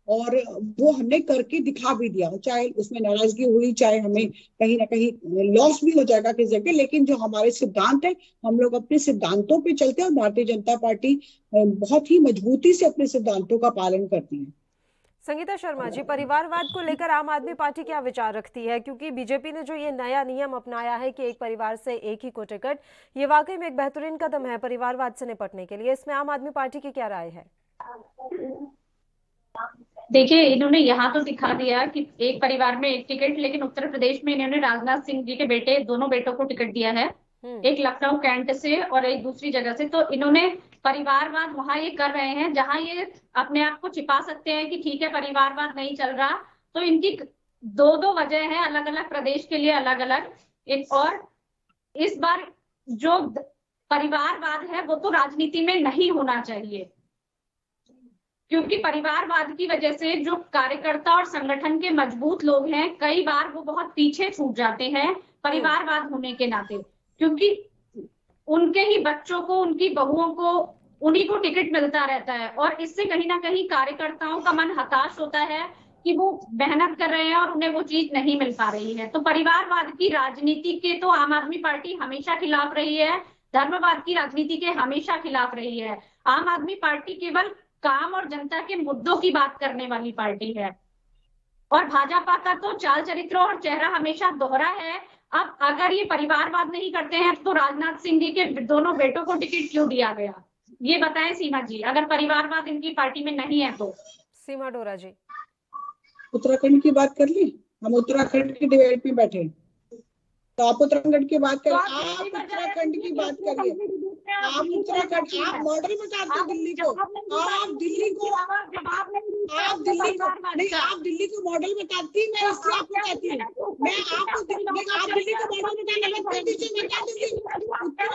और वो हमने करके दिखा भी दिया। चाहे उसमें नाराजगी हुई, चाहे हमें कहीं ना कहीं लॉस भी हो जाएगा किसी जगह, लेकिन जो हमारे सिद्धांत है, हम लोग अपने सिद्धांतों पे चलते हैं और भारतीय जनता पार्टी बहुत ही मजबूती से अपने सिद्धांतों का पालन करती है। संगीता शर्मा जी, परिवारवाद को लेकर आम आदमी पार्टी क्या विचार रखती है? क्योंकि बीजेपी ने जो ये नया नियम अपनाया है कि एक परिवार से एक ही को टिकट, ये वाकई में एक बेहतरीन कदम है परिवारवाद से निपटने के लिए। इसमें आम आदमी पार्टी की क्या राय है? देखिए, इन्होंने यहाँ तो दिखा दिया कि एक परिवार में एक टिकट, लेकिन उत्तर प्रदेश में इन्होंने राजनाथ सिंह जी के बेटे, दोनों बेटों को टिकट दिया है, एक लखनऊ कैंट से और एक दूसरी जगह से। तो इन्होंने परिवारवाद वहां ये कर रहे हैं जहां ये अपने आप को छिपा सकते हैं कि ठीक है परिवारवाद नहीं चल रहा। तो इनकी दो वजह है, अलग अलग प्रदेश के लिए अलग अलग। और इस बार जो परिवारवाद है वो तो राजनीति में नहीं होना चाहिए, क्योंकि परिवारवाद की वजह से जो कार्यकर्ता और संगठन के मजबूत लोग हैं, कई बार वो बहुत पीछे छूट जाते हैं परिवारवाद होने के नाते, क्योंकि उनके ही बच्चों को, उनकी बहुओं को, उन्हीं को टिकट मिलता रहता है, और इससे कहीं ना कहीं कार्यकर्ताओं का मन हताश होता है कि वो मेहनत कर रहे हैं और उन्हें वो चीज नहीं मिल पा रही है। तो परिवारवाद की राजनीति के तो आम आदमी पार्टी हमेशा खिलाफ रही है, धर्मवाद की राजनीति के हमेशा खिलाफ रही है। आम आदमी पार्टी केवल काम और जनता के मुद्दों की बात करने वाली पार्टी है, और भाजपा का तो चाल चरित्र और चेहरा हमेशा दोहरा है। अब अगर ये परिवारवाद नहीं करते हैं तो राजनाथ सिंह जी के दोनों बेटों को टिकट क्यों दिया गया, ये बताएं सीमा जी। अगर परिवारवाद इनकी पार्टी में नहीं है तो। सीमा डोरा जी, उत्तराखंड की बात कर ली, हम उत्तराखंड की डिबेट में बैठे, तो आप उत्तराखंड की बात करें, आप उत्तराखंड की बात करिए, आप उत्तराखंड, आप मॉडल बताते हो दिल्ली को, आप दिल्ली को नहीं, आप दिल्ली को मॉडल बताती, मैं इसलिए आपको कहती हूँ, मैं आपको आप दिल्ली को मॉडल बताने मत कर दीजिए, मैं क्या दूंगी। उत्तर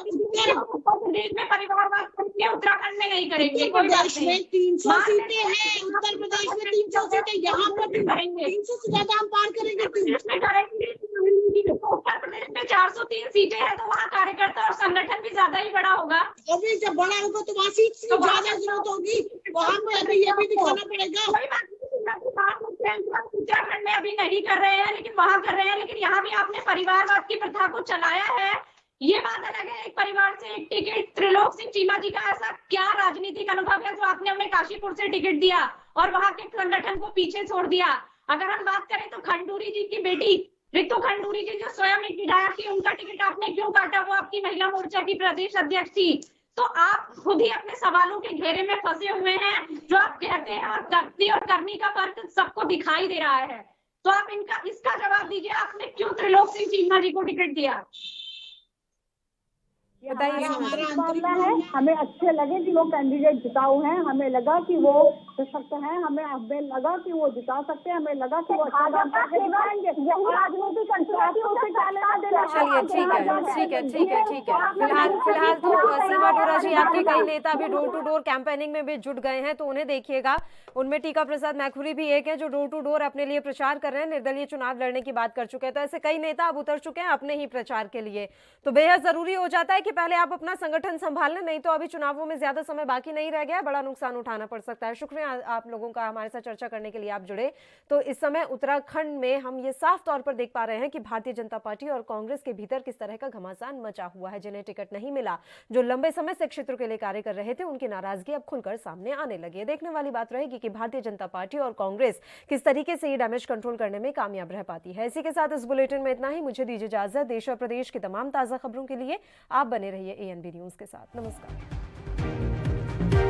प्रदेश में परिवारवाद करेंगे, उत्तराखंड में नहीं करेंगे। उत्तर प्रदेश में 300 सीटें हैं, उत्तर प्रदेश में 300 सीटें, यहाँ पर 300 से ज्यादा हम पार करेंगे। उत्तर प्रदेश में 403 सीटें हैं, तो वहाँ कार्यकर्ता और संगठन भी ज्यादा ही बड़ा होगा। अभी जब बड़ा होगा तो वहाँ सीट से ज्यादा जरूरत होगी, वहाँ पे अभी ये भी दिखाना पड़ेगा। उत्तराखंड में अभी नहीं कर रहे हैं, लेकिन वहाँ कर रहे हैं, लेकिन यहाँ भी आपने परिवारवाद की प्रथा को चलाया है। ये बात अलग है, एक परिवार से एक टिकट। त्रिलोक सिंह चीमा जी का ऐसा क्या राजनीतिक अनुभव है जो आपने उन्हें काशीपुर से टिकट दिया और वहाँ के संगठन को पीछे छोड़ दिया। अगर हम बात करें तो खंडूरी जी की बेटी रितु खंडूरी जी जो स्वयं एक विधायक थी, उनका टिकट आपने क्यों काटा? वो आपकी महिला मोर्चा की प्रदेश अध्यक्ष थी। तो आप खुद ही अपने सवालों के घेरे में फंसे हुए हैं। जो आप कहते हैं और करती और करनी का फर्क सबको दिखाई दे रहा है, तो आप इसका जवाब दीजिए, आपने क्यों त्रिलोक सिंह चीमा जी को टिकट दिया? बताइए। मामला है, हमें अच्छे लगे कि वो कैंडिडेट जिताऊ हैं, हमें लगा कि वो सशक्त हैं, हमें लगा कि वो जिता सकते हैं, हमें लगा कि वो चलिए ठीक है। फिलहाल तो सीमा डोरा जी, आपके कई नेता भी डोर टू डोर कैंपेनिंग में भी जुट गए हैं, तो उन्हें देखिएगा। उनमें टीका प्रसाद मैखुरी भी एक है जो डोर टू डोर अपने लिए प्रचार कर रहे हैं, निर्दलीय चुनाव लड़ने की बात कर चुके हैं। तो ऐसे कई नेता अब उतर चुके हैं अपने ही प्रचार के लिए। तो बेहद जरूरी हो जाता है कि पहले आप अपना संगठन संभाल लें, नहीं तो अभी चुनावों में ज्यादा समय बाकी नहीं रह गया, बड़ा नुकसान उठाना पड़ सकता है। शुक्रिया आप लोगों का हमारे साथ चर्चा करने के लिए, आप जुड़े। तो इस समय उत्तराखंड में हम ये साफ तौर पर देख पा रहे हैं कि भारतीय जनता पार्टी और कांग्रेस के भीतर किस तरह का घमासान मचा हुआ है। जिन्हें टिकट नहीं मिला, जो लंबे समय से क्षेत्र के लिए कार्य कर रहे थे, उनकी नाराजगी अब खुलकर सामने आने लगी है। देखने वाली बात रहेगी कि भारतीय जनता पार्टी और कांग्रेस किस तरीके से ये डैमेज कंट्रोल करने में कामयाब रह पाती है। इसी के साथ इस बुलेटिन में इतना ही। मुझे दीजिए इजाजत। देश और प्रदेश की तमाम ताजा खबरों के लिए आप बने रहिए ANB न्यूज के साथ। नमस्कार।